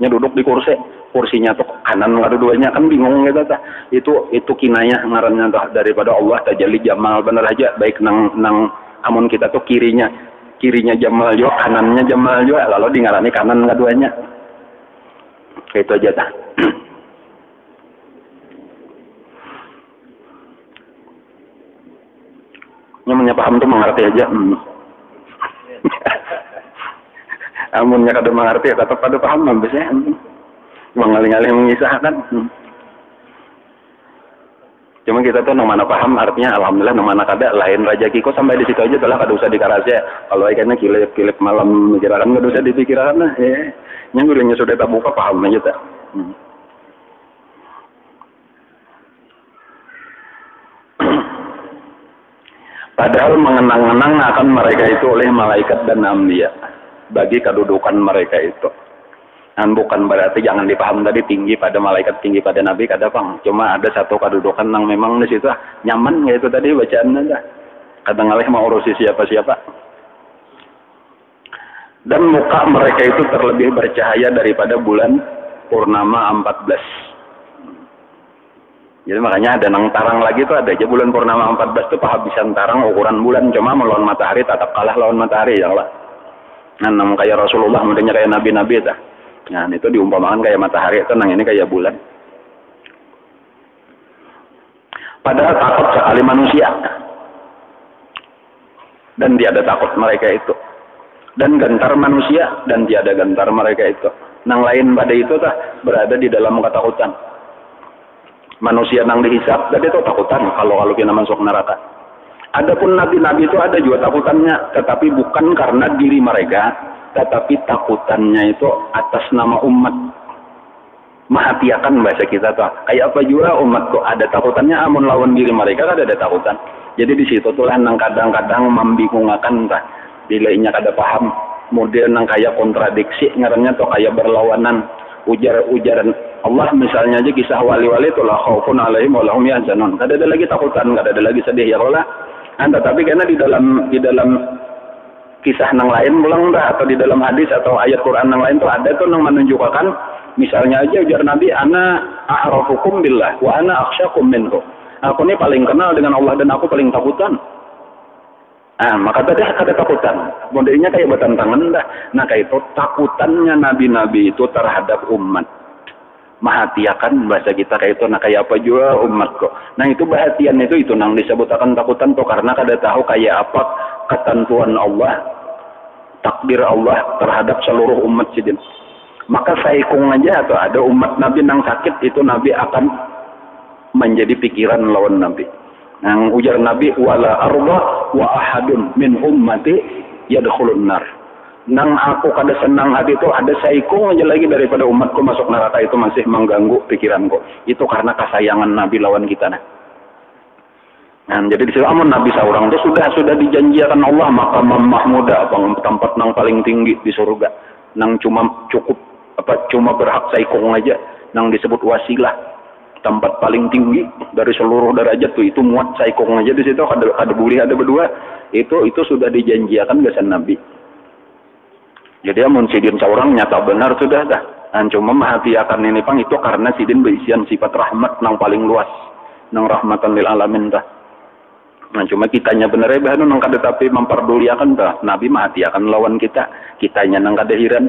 Speaker 1: nya duduk di kursi, kursinya tuh kanan kaduduenya kan bingung gitu tah. Itu kinayah ngarannya tah daripada Allah tajalli jamal bener aja baik nang amun kita tuh kirinya jamal juga kanannya jamal juga lalu di ngarani kanan kaduanya. Kayak itu aja tah. Namanya paham tuh mengerti aja. Amunnya kada mengerti ya tetap pada paham biasanya. Mengalih-alih mengisahkan. Cuma kita tuh nang mana paham artinya alhamdulillah nang mana kada lain rezeki kok sampai di situ aja telah kada usah dikarasya. Kalau ikannya kilip malam mikirakan kada usah dipikirkan lah. Yang gurenya sudah tak buka paham aja tak. Padahal mengenang-enang akan mereka itu oleh malaikat dan anbiya bagi kedudukan mereka itu. Dan bukan berarti jangan dipaham tadi tinggi pada malaikat, tinggi pada nabi, kada pang. Cuma ada satu kedudukan yang memang di situ nyaman gitu tadi bacaannya dah. Kadang ngalih mau urusi siapa-siapa. Dan muka mereka itu terlebih bercahaya daripada bulan purnama 14. Jadi makanya ada nang tarang lagi tuh ada aja bulan purnama 14 tuh kehabisan tarang ukuran bulan cuma melawan matahari tetap kalah lawan matahari ya Allah. Nah, nang kayak Rasulullah mudahnya kayak nabi-nabi dah. Nah, itu diumpamakan kayak matahari itu nang ini kayak bulan. Padahal takut sekali manusia. Dan tiada takut mereka itu. Dan gentar manusia dan tiada gentar mereka itu. Nang lain pada itu tah berada di dalam ketakutan. Manusia nang dihisap, jadi itu takutan kalau kita masuk neraka. Adapun nabi-nabi itu ada juga takutannya, tetapi bukan karena diri mereka, tetapi takutannya itu atas nama umat. Mahatiakan bahasa kita tuh. Kayak apa juga umat tuh ada takutannya, amun lawan diri mereka kan ada takutan. Jadi di situ tuh lah nang kadang-kadang membingungkan tah. Bila inya kada paham, model nang kayak kontradiksi, ngarannya tuh kayak berlawanan. Ujaran Allah misalnya aja kisah wali-wali itu lah khaufun alaihim wa lahum yahzanun. Kada ada lagi takutan, kada ada lagi sedih ya Allah. Tapi karena di dalam kisah nang lain ulang dah atau di dalam hadis atau ayat Quran nang lain tuh ada tuh nang menunjukkan misalnya aja ujar Nabi ana a'rafukum billah wa ana akhsyakum minhu. Aku ini paling kenal dengan Allah dan aku paling takutan. Maka tadi ada takutan. Modelnya kayak bertentangan dah. Nah kayak itu takutannya nabi-nabi itu terhadap umat. Mahatiakan bahasa kita kayak itu. Nah kayak apa juga umat kok. Nah itu perhatian itu nang disebutkan takutan tuh karena kada tahu kayak apa ketentuan Allah, takdir Allah terhadap seluruh umat sidin. Maka saikung aja atau ada umat nabi nang sakit itu nabi akan menjadi pikiran lawan nabi. Nang ujar Nabi wala arba wa ahadun min ummati yadkhulun nar. Nang aku kada senang hati itu ada saikung aja lagi daripada umatku masuk neraka itu masih mengganggu pikiranku. Itu karena kesayangan Nabi lawan kita nah. Jadi di situ amun Nabi seorang itu sudah dijanjikan Allah maqam mahmuda tempat nang paling tinggi di surga. Nang cuma berhak saikung aja nang disebut wasilah. Tempat paling tinggi dari seluruh derajat tuh itu muat saikung aja di situ ada boleh ada berdua itu sudah dijanjikan besan Nabi. Jadi amun sidin seorang nyata benar sudah dah. Cuma mahatiakan ini pang itu karena sidin berisian sifat rahmat nang paling luas nang rahmatan lil alamin dah. Cuma kitanya benar ya bahan nang kada tapi memperduliakan dah. Nabi mahatiakan lawan kitanya nang kada hiran.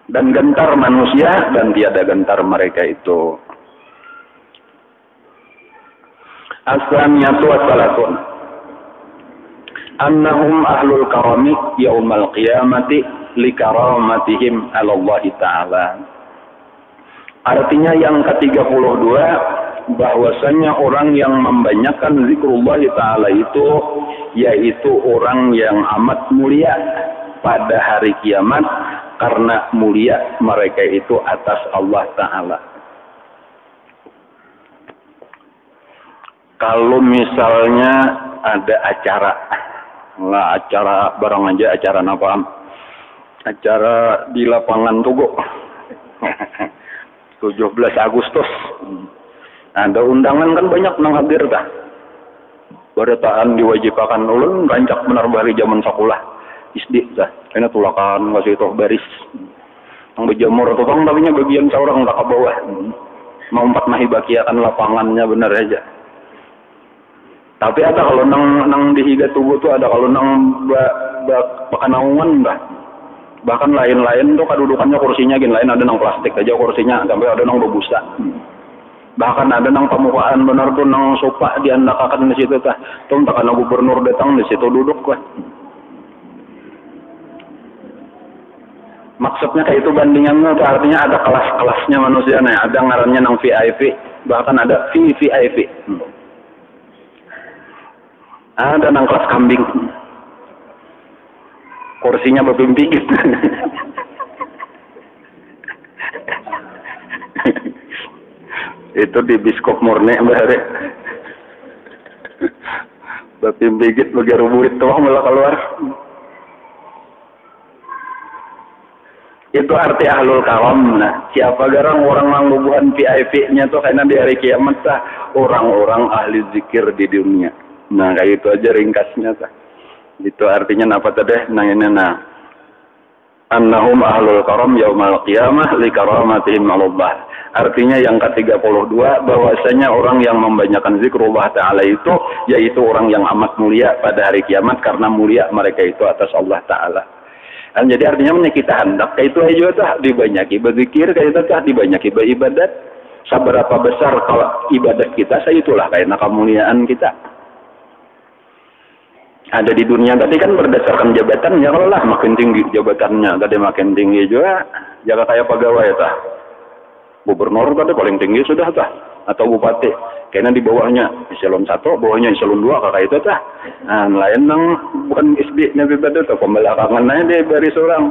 Speaker 1: Dan gentar manusia dan tiada gentar mereka itu. As-saniyatu was-salatun annahum ahlul karami yaumal qiyamati likaramatihim 'ala Allah taala. Artinya yang ke-32 bahwasanya orang yang membanyakkan zikrullah taala itu yaitu orang yang amat mulia pada hari kiamat karena mulia mereka itu atas Allah Ta'ala. Kalau misalnya ada acara barang aja acara apa? Acara di lapangan Tugu 17 Agustus Ada undangan kan banyak nang hadir tah. Barataan diwajibakan ulun rancak benar bari zaman sekolah SD tah. Kena tulakan masih itu baris. Ang berjamur tukang tapi nya bagian seorang tak ke bawah. Mau 4 mahibakiakan lapangannya benar aja. Tapi ada kalau nang dihiga tubuh tuh ada kalau nang pakanaungan bah. Bahkan lain-lain tuh kedudukannya kursinya gini lain ada nang plastik aja kursinya sampai ada nang berbusa. Bahkan ada nang pemukaan benar tuh nang sopa diandakakan di situ tah. Tuh takana gubernur datang di situ duduk lah. Maksudnya kayak itu bandingannya tuh artinya ada kelas-kelasnya manusia nih. Ada ngarannya nang VIP, bahkan ada VVIP. Ada nang kelas kambing. Kursinya berpimpin gitu. Itu di biskop murni bare. Berpimpin bagi rubuit tuh malah keluar. Itu arti ahlul karam. Nah, siapa garang orang manglubuhan VIP-nya tuh karena di hari kiamat tah orang-orang ahli zikir di dunia. Nah, kayak itu aja ringkasnya tah. Itu artinya apa tadi? Nah ini annahum ahlul karam yaumal qiyamah li karamatihim 'alallah. Artinya yang ke-32 bahwasanya orang yang membanyakkan zikrullah taala itu yaitu orang yang amat mulia pada hari kiamat karena mulia mereka itu atas Allah taala. Dan jadi artinya kita hendak kayak itu aja tah dibanyaki berzikir kayak itu tah dibanyaki beribadat. Seberapa besar kalau ibadat kita saya itulah karena kemuliaan kita. Ada di dunia tadi kan berdasarkan jabatannya kalau lah makin tinggi jabatannya tadi makin tinggi juga jaga kayak pegawai tah. Gubernur tadi paling tinggi sudah tah atau bupati karena di bawahnya eselon 1 bawahnya eselon 2 kakak itu tah. Nah lain nang bukan SD nabi pada tuh pembelakangan aja dia baris orang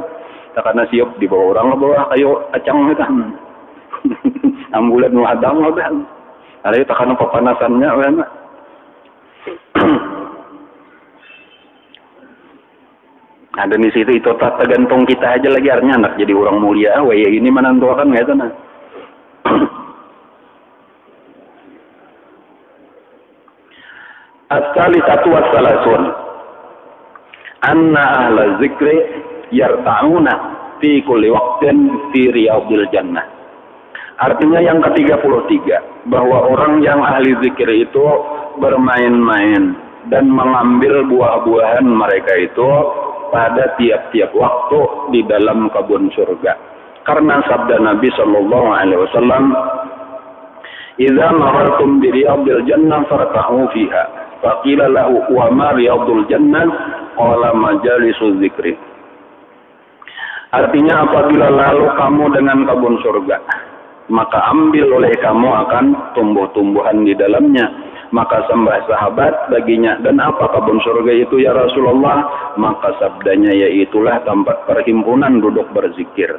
Speaker 1: tak karena siap di bawah orang ke bawah kayu acang itu ambulan wadang udah ada itu karena pepanasannya kan. Ada di situ itu tergantung kita aja lagi artinya anak jadi orang mulia ya ini menentukan nggak itu nah. As-salisatu was-salasun anna ahla zikri yarta'una fi kulli waqtin fi riyadil jannah. Artinya yang ke-33 bahwa orang yang ahli zikir itu bermain-main dan mengambil buah-buahan mereka itu pada tiap-tiap waktu di dalam kebun surga. Karena sabda Nabi sallallahu alaihi wasallam, "Idza marartum bi riyadil jannah farta'u fiha." Faqila lahu wa ma riyadul jannah? Qala majalisu dzikri. Artinya apabila lalu kamu dengan kebun surga, maka ambil oleh kamu akan tumbuh-tumbuhan di dalamnya. Maka sembah sahabat baginya, dan apa kebun surga itu ya Rasulullah? Maka sabdanya yaitulah tempat perhimpunan duduk berzikir.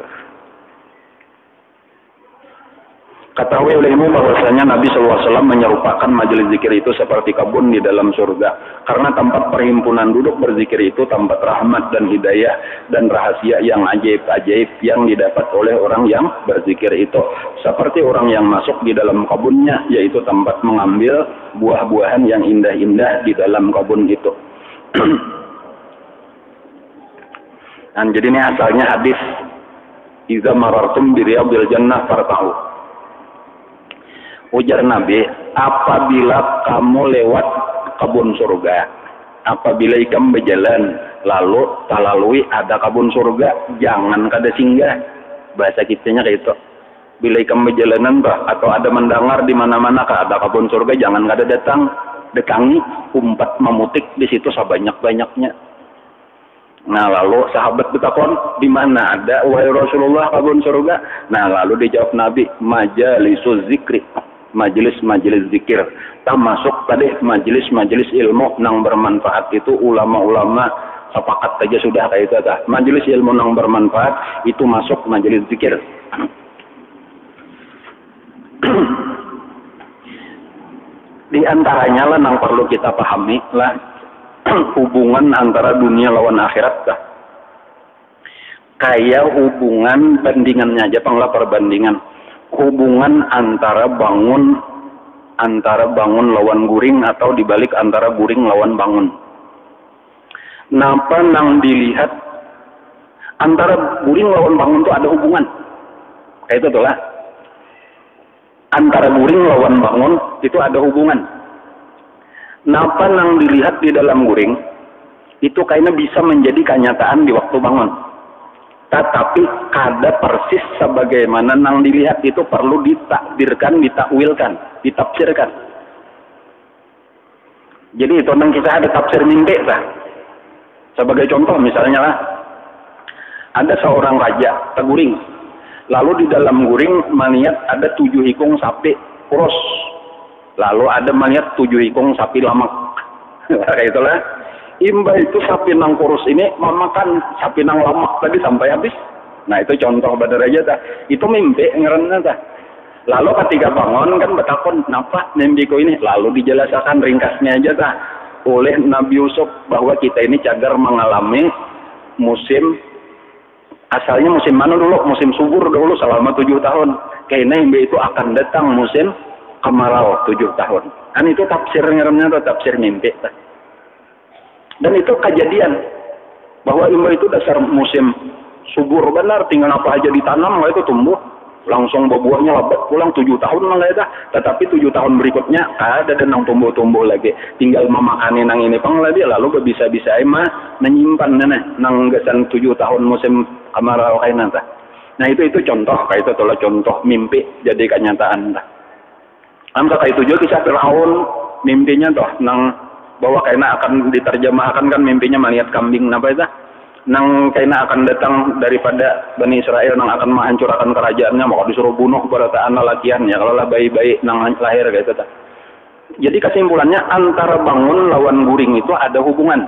Speaker 1: Ketahui olehmu bahwasanya Nabi SAW menyerupakan majelis zikir itu seperti kebun di dalam surga. Karena tempat perhimpunan duduk berzikir itu tempat rahmat dan hidayah dan rahasia yang ajaib-ajaib yang didapat oleh orang yang berzikir itu. Seperti orang yang masuk di dalam kebunnya, yaitu tempat mengambil buah-buahan yang indah-indah di dalam kebun itu. Dan jadi ini asalnya hadis Iza marartum bi riyadil jannah farta'u. Ujar Nabi, apabila kamu lewat kebun surga, apabila kamu berjalan, lalu talalui ada kebun surga, jangan kada singgah. Bahasa kitanya kayak itu. Bila kamu berjalanan atau ada mendengar di mana-mana ada kebun surga, jangan kada datang, dekangi, umpat memutik di situ sebanyak-banyaknya. Nah lalu sahabat bertakon, di mana ada wahai Rasulullah kebun surga? Nah lalu dijawab Nabi, majalisul zikri. Majelis-majelis zikir, termasuk tadi majelis-majelis ilmu nang bermanfaat itu ulama-ulama sepakat saja sudah kayak itu dah. Majelis ilmu nang bermanfaat itu masuk majelis zikir. Di antaranya lah nang perlu kita pahami lah hubungan antara dunia lawan akhirat dah. Kayak hubungan bandingannya aja, panglah perbandingan. Hubungan antara bangun antara bangun lawan guring atau dibalik antara guring lawan bangun. Napa nang dilihat antara guring lawan bangun itu ada hubungan. Kayak itu tuh lah. Antara guring lawan bangun itu ada hubungan. Napa nang dilihat di dalam guring itu kayaknya bisa menjadi kenyataan di waktu bangun. Tetapi kada persis sebagaimana nang dilihat itu perlu ditakdirkan, ditakwilkan, ditafsirkan. Jadi itu nang kita ada tafsir mimpi lah. Sebagai contoh misalnya lah, ada seorang raja teguring, lalu di dalam guring melihat ada 7 hikung sapi kurus, lalu ada melihat 7 hikung sapi lamak. Kayak itulah. Imba itu sapi nang kurus ini memakan sapi nang lamak tadi sampai habis. Nah itu contoh badar aja dah. Itu mimpi ngaranna dah. Lalu ketika bangun kan bertakon, "Napa mimpiku ini?" Lalu dijelaskan ringkasnya aja dah oleh Nabi Yusuf bahwa kita ini cagar mengalami musim, asalnya musim mana dulu? Musim subur dulu selama 7 tahun. Kayaknya mimpi itu akan datang musim kemarau 7 tahun. Kan itu tafsir ngaranna atau tafsir mimpi dah. Dan itu kejadian bahwa imba itu dasar musim subur benar, tinggal apa aja ditanam itu tumbuh langsung berbuahnya lebat pulang 7 tahun lah itu. Tetapi 7 tahun berikutnya ada dan nang tumbuh lagi, tinggal memakani nang ini pang lagi, lalu gak bisa emang menyimpan nang gasan 7 tahun musim kemarau kayak nanti. Nah itu contoh kayak itu tuh contoh mimpi jadi kenyataan dah. Angka kayak itu juga kisah Firaun mimpinya toh nang bahwa kayaknya akan diterjemahkan kan mimpinya melihat kambing apa itu nang kayaknya akan datang daripada Bani Israel nang akan menghancurkan kerajaannya, maka disuruh bunuh berataan lelakiannya kalau lah bayi-bayi nang lahir kayak itu. Jadi kesimpulannya antara bangun lawan guring itu ada hubungan.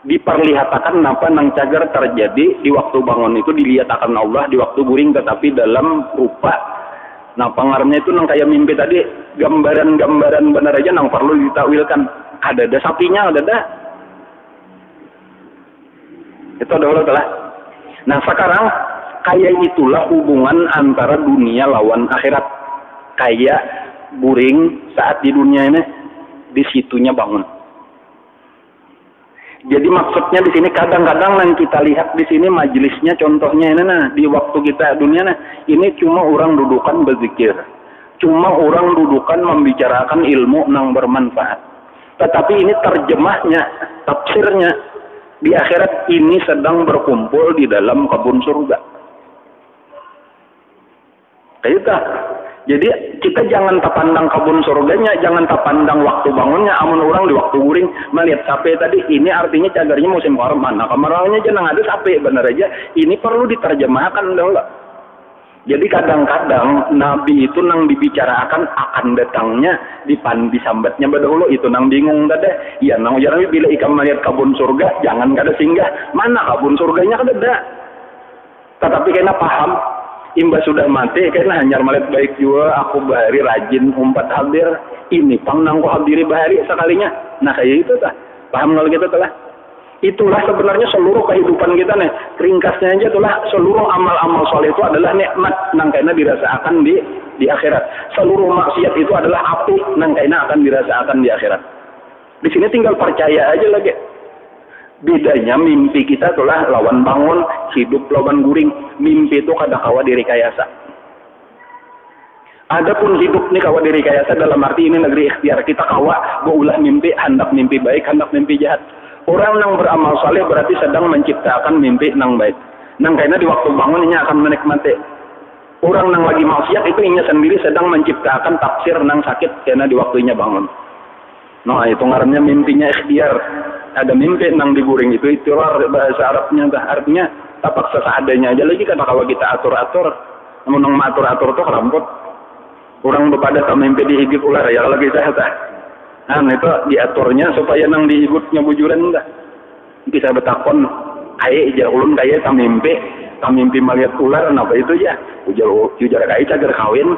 Speaker 1: Diperlihatkan apa nang cagar terjadi di waktu bangun itu dilihat akan Allah di waktu guring, tetapi dalam rupa nah pengaruhnya itu nang kayak mimpi tadi, gambaran-gambaran benar aja nang perlu ditakwilkan. Ada sapinya, ada. Itu dulu telah. Nah sekarang kayak itulah hubungan antara dunia lawan akhirat. Kayak guring saat di dunia ini, di situnya bangun. Jadi maksudnya di sini kadang-kadang yang kita lihat di sini majelisnya contohnya ini di waktu kita dunia ini cuma orang dudukan berzikir, cuma orang dudukan membicarakan ilmu yang bermanfaat. Tetapi ini terjemahnya, tafsirnya di akhirat ini sedang berkumpul di dalam kebun surga. Kayak itu. Jadi kita jangan terpandang kebun surganya, jangan terpandang waktu bangunnya. Amun orang di waktu guring melihat sapi tadi, ini artinya cagarnya musim kemarau. Nah kemaraunya jangan ada sapi, benar aja. Ini perlu diterjemahkan dahulu. Jadi kadang-kadang Nabi itu nang dibicarakan akan datangnya disambatnya dahulu itu nang bingung tadi. Ya nang jarang bila ikan melihat kebun surga jangan kada singgah. Mana kebun surganya kada ada. Tetapi kena paham imba sudah mati kena hanya melihat baik juga aku bahari rajin umpat hadir ini pang nang ku hadiri bahari sekalinya. Nah kayak itu tah. Paham kalau kita telah. Itulah sebenarnya seluruh kehidupan kita nih. Ringkasnya aja itulah seluruh amal-amal soleh itu adalah nikmat nang kena dirasakan di akhirat. Seluruh maksiat itu adalah api nang kena akan dirasakan di akhirat. Di sini tinggal percaya aja lagi. Bedanya mimpi kita itulah lawan bangun, hidup lawan guring. Mimpi itu kada kawa direkayasa. Adapun hidup nih kawa direkayasa dalam arti ini negeri ikhtiar kita kawa gaulah mimpi, hendak mimpi baik, hendak mimpi jahat. Orang yang beramal saleh berarti sedang menciptakan mimpi nang baik. Nang kayaknya di waktu bangun ini akan menikmati. Orang yang lagi maksiat itu inya sendiri sedang menciptakan tafsir nang sakit karena di waktunya bangun. Nah itu ngarannya mimpinya ikhtiar. Ada mimpi nang diguring itu bahasa Arabnya artinya tapak sesadanya aja lagi kata kalau kita atur-atur. Namun nang atur-atur tuh keramput. Orang bepada sama mimpi dihigit ular ya kalau kita nah itu diaturnya supaya nang diikutnya bujuran enggak bisa betakon kayak aja ulun kayak tamimpi melihat ular apa itu ya ujar kayak cagar kawin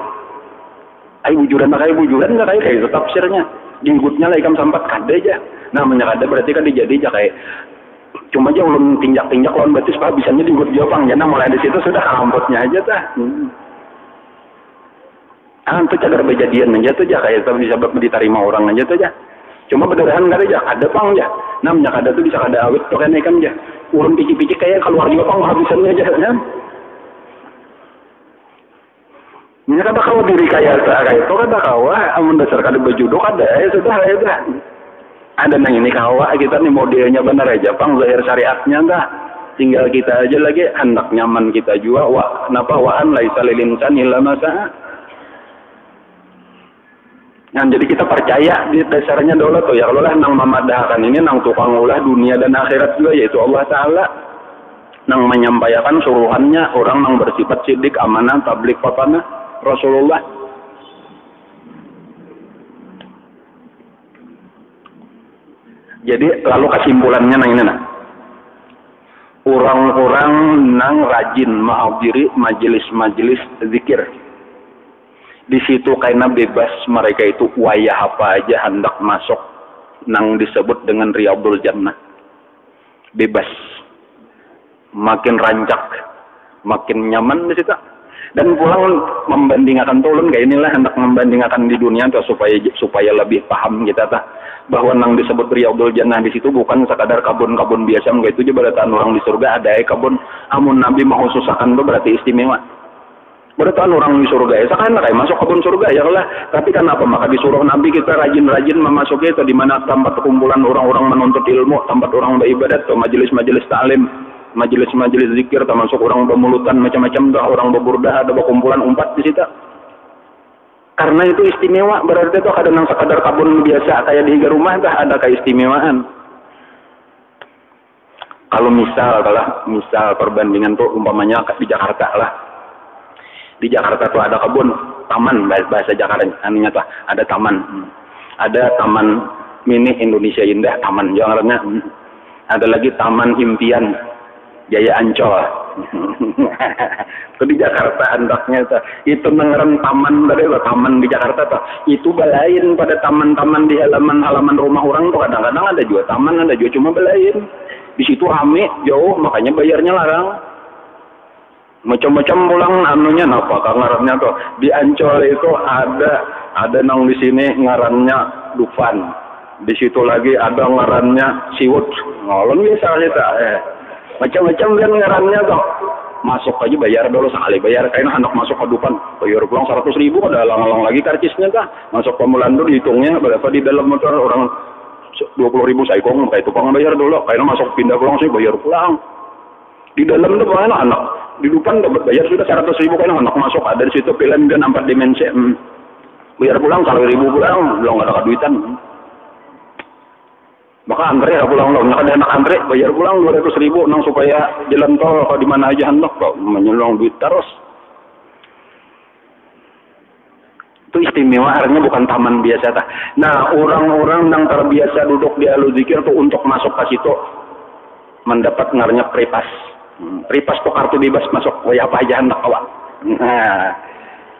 Speaker 1: bujuran enggak kayak itu tafsirnya diikutnya lah ikam sampat kada aja nah menyakada berarti kan dijadi aja kayak cuma aja ulun tinjak lawan batis pak bisanya diikut jawabang ya nah mulai di situ sudah keramputnya aja dah. Tuh cagar bejadian aja tuh aja kayak bisa diterima orang aja tuh aja. Cuma beneran nggak aja, ada pang aja. Namanya kada tuh bisa kada awet tuh kan ikan aja. Urun pici-pici kayak keluar juga pang habisannya aja kan. Ini kada kau diri kayak itu kada kau, amun dasar kada bejuduk ada, ya sudah. Ada nang ini kawa kita nih modelnya bener aja pang zahir syariatnya enggak. Tinggal kita aja lagi hendak nyaman kita juga. Kenapa waan laisa lil insani illa ma sa'a. Nah, jadi kita percaya di dasarnya dola tuh ya kalau lah nang memadahkan ini nang tukang ulah dunia dan akhirat juga yaitu Allah Ta'ala nang menyampaikan suruhannya orang nang bersifat sidik amanah tablik papana Rasulullah. Jadi lalu kesimpulannya nang ini nah orang-orang nang rajin menghadiri majelis-majelis zikir. Di situ karena bebas mereka itu wayah apa aja hendak masuk nang disebut dengan Riyadul Jannah. Bebas. Makin rancak, makin nyaman di situ. Dan pulang membandingkan turun kayak inilah hendak membandingkan di dunia tuh supaya lebih paham kita tah bahwa nang disebut Riyadul Jannah di situ bukan sekadar kabun-kabun biasa enggak itu juga berarti orang di surga ada kabun amun Nabi mau susahkan itu berarti istimewa. Berarti orang di surga ya sekarang kayak masuk kebun surga ya lah. Tapi kenapa maka disuruh Nabi kita rajin-rajin memasuki itu di mana tempat kumpulan orang-orang menuntut ilmu, tempat orang beribadat, atau majelis-majelis ta'lim, majelis-majelis zikir, termasuk orang bermulutan macam-macam dah orang berburdah ada kumpulan umpat di situ. Karena itu istimewa berarti itu kadang sekadar kebun biasa kayak di rumah dah ada keistimewaan. Kalau misal perbandingan tuh umpamanya di Jakarta lah. Di Jakarta tuh ada kebun, taman bahasa Jakarta aninya tuh ada taman. Ada taman mini Indonesia Indah, taman jangannya. Ada lagi taman impian Jaya Ancol. Itu di Jakarta hendaknya tuh. Itu nengeran taman dari taman di Jakarta tuh. Itu belain pada taman-taman di halaman-halaman rumah orang tuh kadang-kadang ada juga taman, ada juga cuma belain. Di situ rame jauh makanya bayarnya larang. Macam-macam pulang anunya napa ngarannya tuh di Ancol itu ada nang di sini ngarannya Dufan, di situ lagi ada ngarannya Siwut ngolong biasa kita macam-macam kan ngarannya tuh masuk aja bayar dulu sekali bayar kayaknya hendak masuk ke Dufan bayar pulang 100.000 ada lang-lang lagi karcisnya kah masuk pemulandu dihitungnya berapa di dalam motor orang 20.000 saikong kayak tukang bayar dulu kayaknya masuk pindah pulang sih bayar pulang di dalam tuh mana anak di depan dapat bayar sudah 100.000 kan anak masuk ada di situ film dan 4 dimensi bayar pulang 1.000 pulang belum ada keduitan maka antre pulang lo ada anak antre bayar pulang 200.000 nang supaya jalan tol kalau di mana aja hendak kok menyelong duit terus itu istimewa artinya bukan taman biasa ta. Nah orang-orang yang terbiasa duduk di alu zikir tuh untuk masuk ke situ mendapat ngarnya pripas. Pripas tuh kartu bebas masuk apa aja hendak awak. Nah,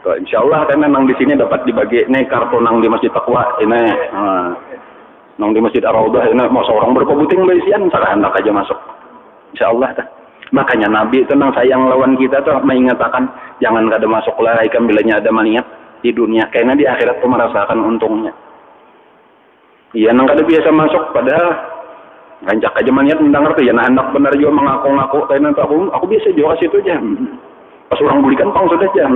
Speaker 1: kok insyaallah kan nang di sini dapat dibagi nih kartu nang di Masjid Taqwa ini. Nang di Masjid Ar-Raudhah ini mau seorang berpebuting baisian salah hendak aja masuk. Insyaallah tah. Makanya Nabi itu nang sayang lawan kita tuh mengingatkan jangan kada masuk larikan bilanya ada maniat di dunia karena di akhirat tuh merasakan untungnya. Iya nang kada biasa masuk padahal rancak aja maniat tentang ngerti ya nah anak benar juga mengaku-ngaku karena aku biasa juga ke situ aja pas orang bulikan pang sudah jam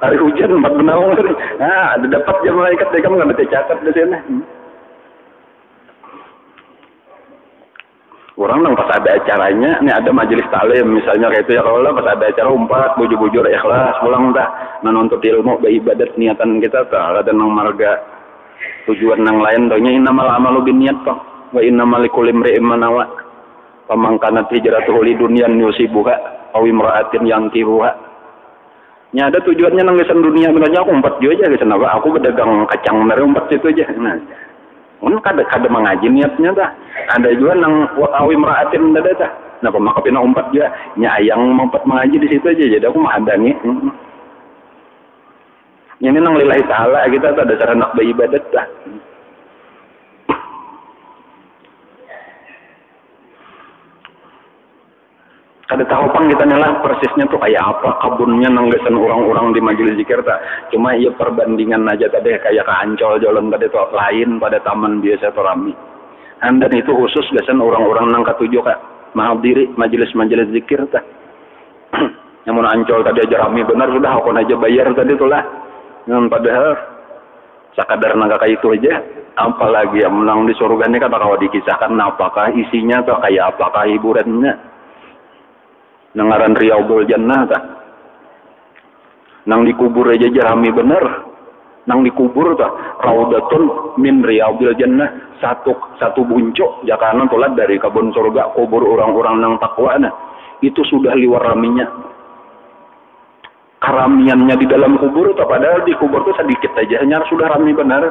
Speaker 1: hari hujan 4 benawang nah ada dapat jam malaikat deh kamu nggak catat di sini orang nang pas ada acaranya nih ada majelis taklim misalnya kayak itu ya kalau lah pas ada acara umpat bujur-bujur ikhlas pulang dah menuntut ilmu beribadat niatan kita tak ada nang marga tujuan nang lain doanya innamal amalu binniat pak wa innamal likulli imri'in ma nawa faman kanat hijratuhu lidunyan yusibuha aw imra'atin yankihuha nya ada tujuannya nang gesan dunia bilangnya aku umpat juga aja gesan apa aku berdagang kacang dari umpat situ aja nah kada mengaji niatnya dah ada juga nang aw imra'atin ada dah nah pemakapina umpat juga nya ayang umpat mengaji di situ aja jadi aku menghadani ini nang lillahi ta'ala kita ada cara nak beribadat dah. Kada tahu pang kita nela persisnya tuh kayak apa kabunnya nanggesan orang-orang di majelis zikir ta. Cuma iya perbandingan aja tadi kayak ke Ancol jalan tadi tuh lain pada taman biasa tuh rami. Dan itu khusus gasan orang-orang nang katujuh kak mahal diri majelis-majelis zikir ta. Yang Ancol tadi aja rami benar sudah aku aja bayar tadi tuh lah. Padahal sakadar naga kayak itu aja. Apalagi yang menang di surga ini kan bakal dikisahkan apakah isinya atau kayak apakah hiburannya. Nangaran Riyadul Jannah ta. Nang dikubur aja rame bener. Nang dikubur ta raudatun min Riyadul Jannah, satu buncuk jakanan tolat dari kebun surga kubur orang-orang nang takwa nah. Itu sudah liwar raminya. Karamiannya di dalam kubur ta, padahal di kubur tuh sedikit aja hanya sudah rame benar.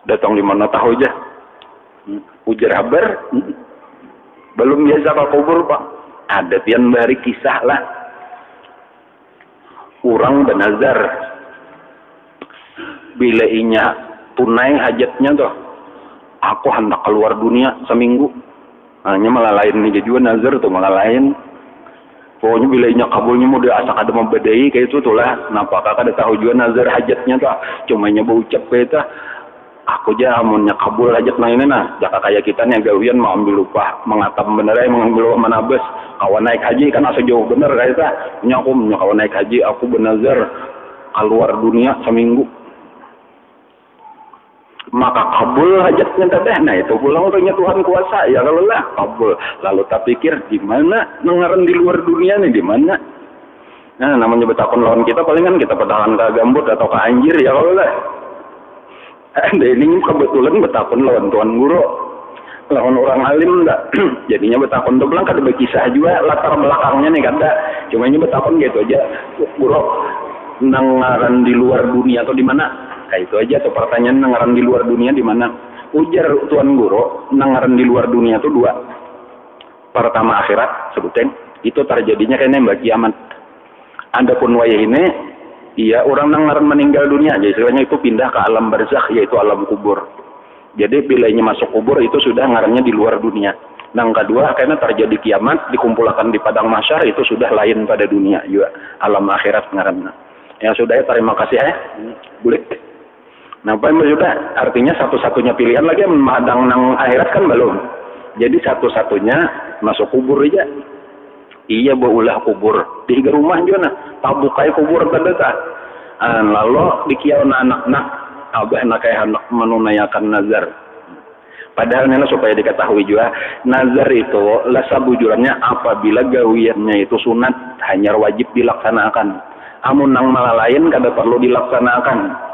Speaker 1: Datang di mana tahu aja. Ujar habar. Belum biasa ke kubur pak. Ada pian bari kisah lah. Orang benazar. Bila inya tunai hajatnya tuh. Aku hendak keluar dunia seminggu. Hanya malah lain nih juga nazar tuh malah lain. Pokoknya bila inya kabulnya mau diasak ada membedai kayak itu tuh lah. Napa kakak ada tahu juga nazar hajatnya tuh. Cuma nya berucap kayak itu. Aku aja amunnya kabul hajat nang ini nah, jaka kayak kita nih gawian mau ambil lupa mengatam bener ya mengambil lupa manabes kawan naik haji kan asa jauh bener kayak itu nyaku kawan naik haji aku benazar keluar dunia seminggu maka kabul hajatnya teh nah itu pulang tanya Tuhan kuasa ya kalau lah kabul lalu tak pikir gimana nengaran di luar dunia nih di mana nah namanya betakon lawan kita palingan kita pedakan ke gambut atau ke anjir ya kalau lah. Ini kebetulan betakon lawan tuan guru lawan orang alim enggak jadinya betakon tuh bilang kada berkisah juga latar belakangnya nih kata cuma ini betakon gitu aja guru nangaran di luar dunia atau di mana kayak itu aja tuh pertanyaan nangaran di luar dunia di mana ujar tuan guru nangaran di luar dunia tuh dua pertama akhirat sebutin itu terjadinya kayaknya mbak kiamat adapun wayah ini iya, orang nangaran meninggal dunia aja, istilahnya itu pindah ke alam barzakh, yaitu alam kubur. Jadi bilanya masuk kubur itu sudah ngarannya di luar dunia. Nang kedua, karena terjadi kiamat, dikumpulkan di padang mahsyar itu sudah lain pada dunia juga, alam akhirat ngarannya. Ya sudah ya, terima kasih ya. Boleh. Nah, apa yang sudah? Artinya satu-satunya pilihan lagi madang nang akhirat kan belum. Jadi satu-satunya masuk kubur aja. Iya baulah kubur di rumah juga nah tabukai kubur terdekat lalu dikiaun anak-anak abah nak kayak anak menunaikan nazar padahal nela supaya diketahui juga nazar itu lah sabujurannya apabila gawiannya itu sunat hanya wajib dilaksanakan amun nang malah lain kada perlu dilaksanakan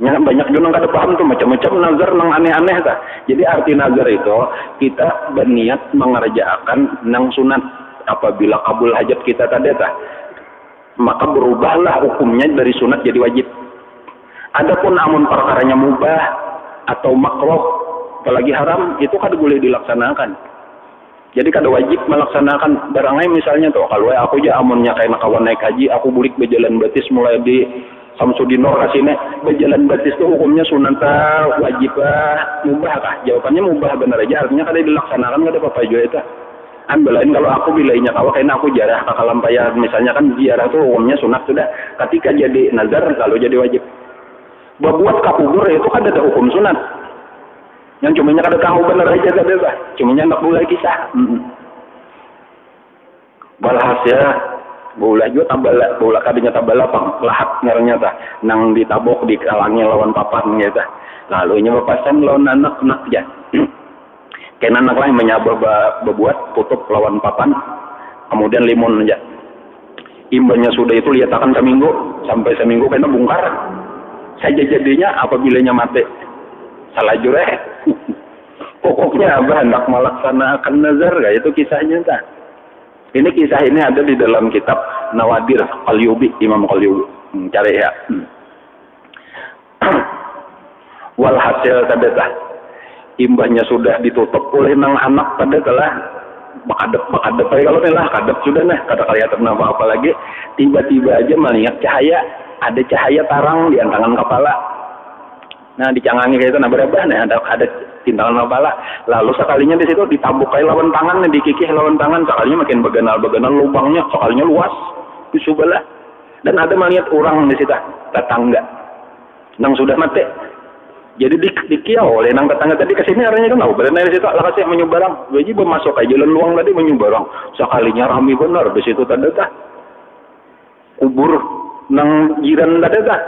Speaker 1: ya, banyak juga kada paham tuh macam-macam nazar nang aneh-aneh ta. Jadi arti nazar itu kita berniat mengerjakan nang sunat apabila kabul hajat kita tadi ta. Maka berubahlah hukumnya dari sunat jadi wajib. Adapun amun perkaranya mubah atau makruh apalagi haram itu kada boleh dilaksanakan. Jadi kada wajib melaksanakan barang lain misalnya tuh kalau aku aja amunnya kayak kawan naik haji aku bulik berjalan batis mulai di Samsudinor kasihnya berjalan batis itu hukumnya sunat wajib mubah kah? Jawabannya mubah benar aja artinya kada dilaksanakan kada apa-apa juga itu. Belain kalau aku bilainya kalau kayaknya aku jarah ke kalampaya misalnya kan ziarah itu hukumnya sunat sudah ketika jadi nazar kalau jadi wajib. Buat kubur itu kan ada hukum sunat. Yang cumanya kada tahu benar aja kada bah. Cumanya nak boleh kisah. Balhasil bola juga tabala bola kadinya tabala pang lahat ngaranya ta nang ditabok di kalangnya lawan papan gitu lalu nya papasan lawan anak ya kena anak lain menyabah berbuat tutup lawan papan kemudian limun aja imbanya sudah itu lihat akan sampai seminggu kena bongkar saja jadinya apabilanya mati salah jure pokoknya abah hendak melaksanakan nazar kayak itu kisahnya ta. Ini kisah ini ada di dalam kitab Nawadir Qalyubi, Imam Qalyubi. Cari ya. Walhasil tadetah. Imbahnya sudah ditutup oleh nang anak tadetah. Makadep. Kalau telah kadep sudah nah. Kada kelihatan apa-apa lagi. Tiba-tiba aja melihat cahaya. Ada cahaya tarang di antangan kepala. Nah dicangangi kayak itu, nah berapa nih ada tindakan bala. Lalu sekalinya di situ ditabuk kayak lawan tangan, dikikih lawan tangan, sekalinya makin begenal lubangnya, sekalinya luas, disubalah. Dan ada melihat orang di situ, tetangga, nang sudah mati. Jadi dikiau oleh nang tetangga tadi kesini arahnya kan, benar di situ, lah kasih menyubarang, jadi bermasuk kayak jalan luang tadi menyubarang, sekalinya rame benar di situ tadi tah, kubur nang jiran tadi tah,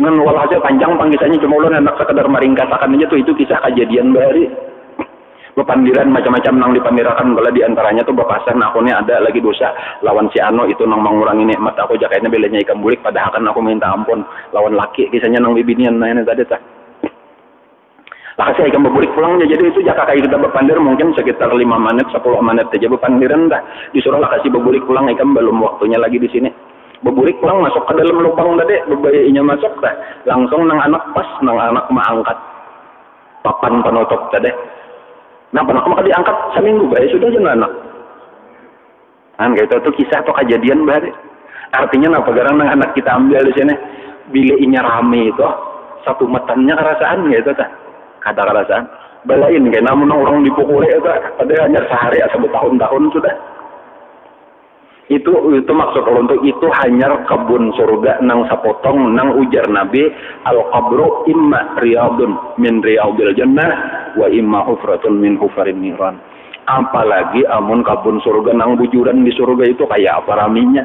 Speaker 1: ngan walhasil panjang panggisannya cuma ulun anak sekedar meringkasakan aja tuh itu kisah kejadian bahari. Bepandiran macam-macam nang dipandirakan bala diantaranya tuh bapasan akunnya ada lagi dosa lawan si Ano itu nang mengurangi nikmat aku jakainya belanya ikan bulik padahal kan aku minta ampun lawan laki kisahnya nang bibinian nah ini tadi tah. Lah saya ikan berbulik pulangnya jadi itu jaka kayak kita berpandir mungkin sekitar 5 menit 10 menit aja berpandiran dah disuruh lah kasih berbulik pulang ikan belum waktunya lagi di sini. Berbulik pulang masuk ke dalam lubang tadi bebayainya masuk dah langsung nang anak pas nang anak mengangkat papan penutup tadi. Nah, anak maka diangkat seminggu, baik sudah aja anak. Kan gitu itu kisah atau kejadian baru. Artinya apa? Karena anak kita ambil di sini, biliknya rame itu, satu metannya kerasaan gitu tak? Kata kerasaan. Balain kayak namun orang dipukuli itu, ada hanya sehari atau bertahun-tahun sudah. Itu maksud Allah untuk itu hanya kebun surga nang sapotong nang ujar Nabi al-qabru imma riyadun min riyadil jannah wa imma hufratun min hufarin niran. Apalagi amun kebun surga nang bujuran di surga itu kayak apa raminya.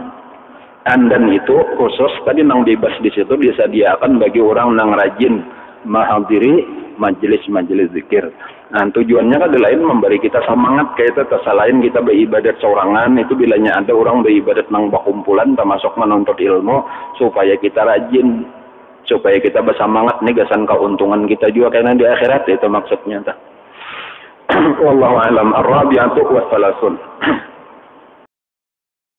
Speaker 1: Dan itu khusus tadi nang bebas di situ disediakan bagi orang nang rajin menghadiri majelis-majelis zikir. Nah, tujuannya kan lain memberi kita semangat kayak itu selain kita beribadat sorangan itu bilanya ada orang beribadat nang bakumpulan termasuk menuntut ilmu supaya kita rajin supaya kita bersemangat nih gasan keuntungan kita juga karena di akhirat itu maksudnya. Wallahu a'lam ar-rabi'atu wa thalathun.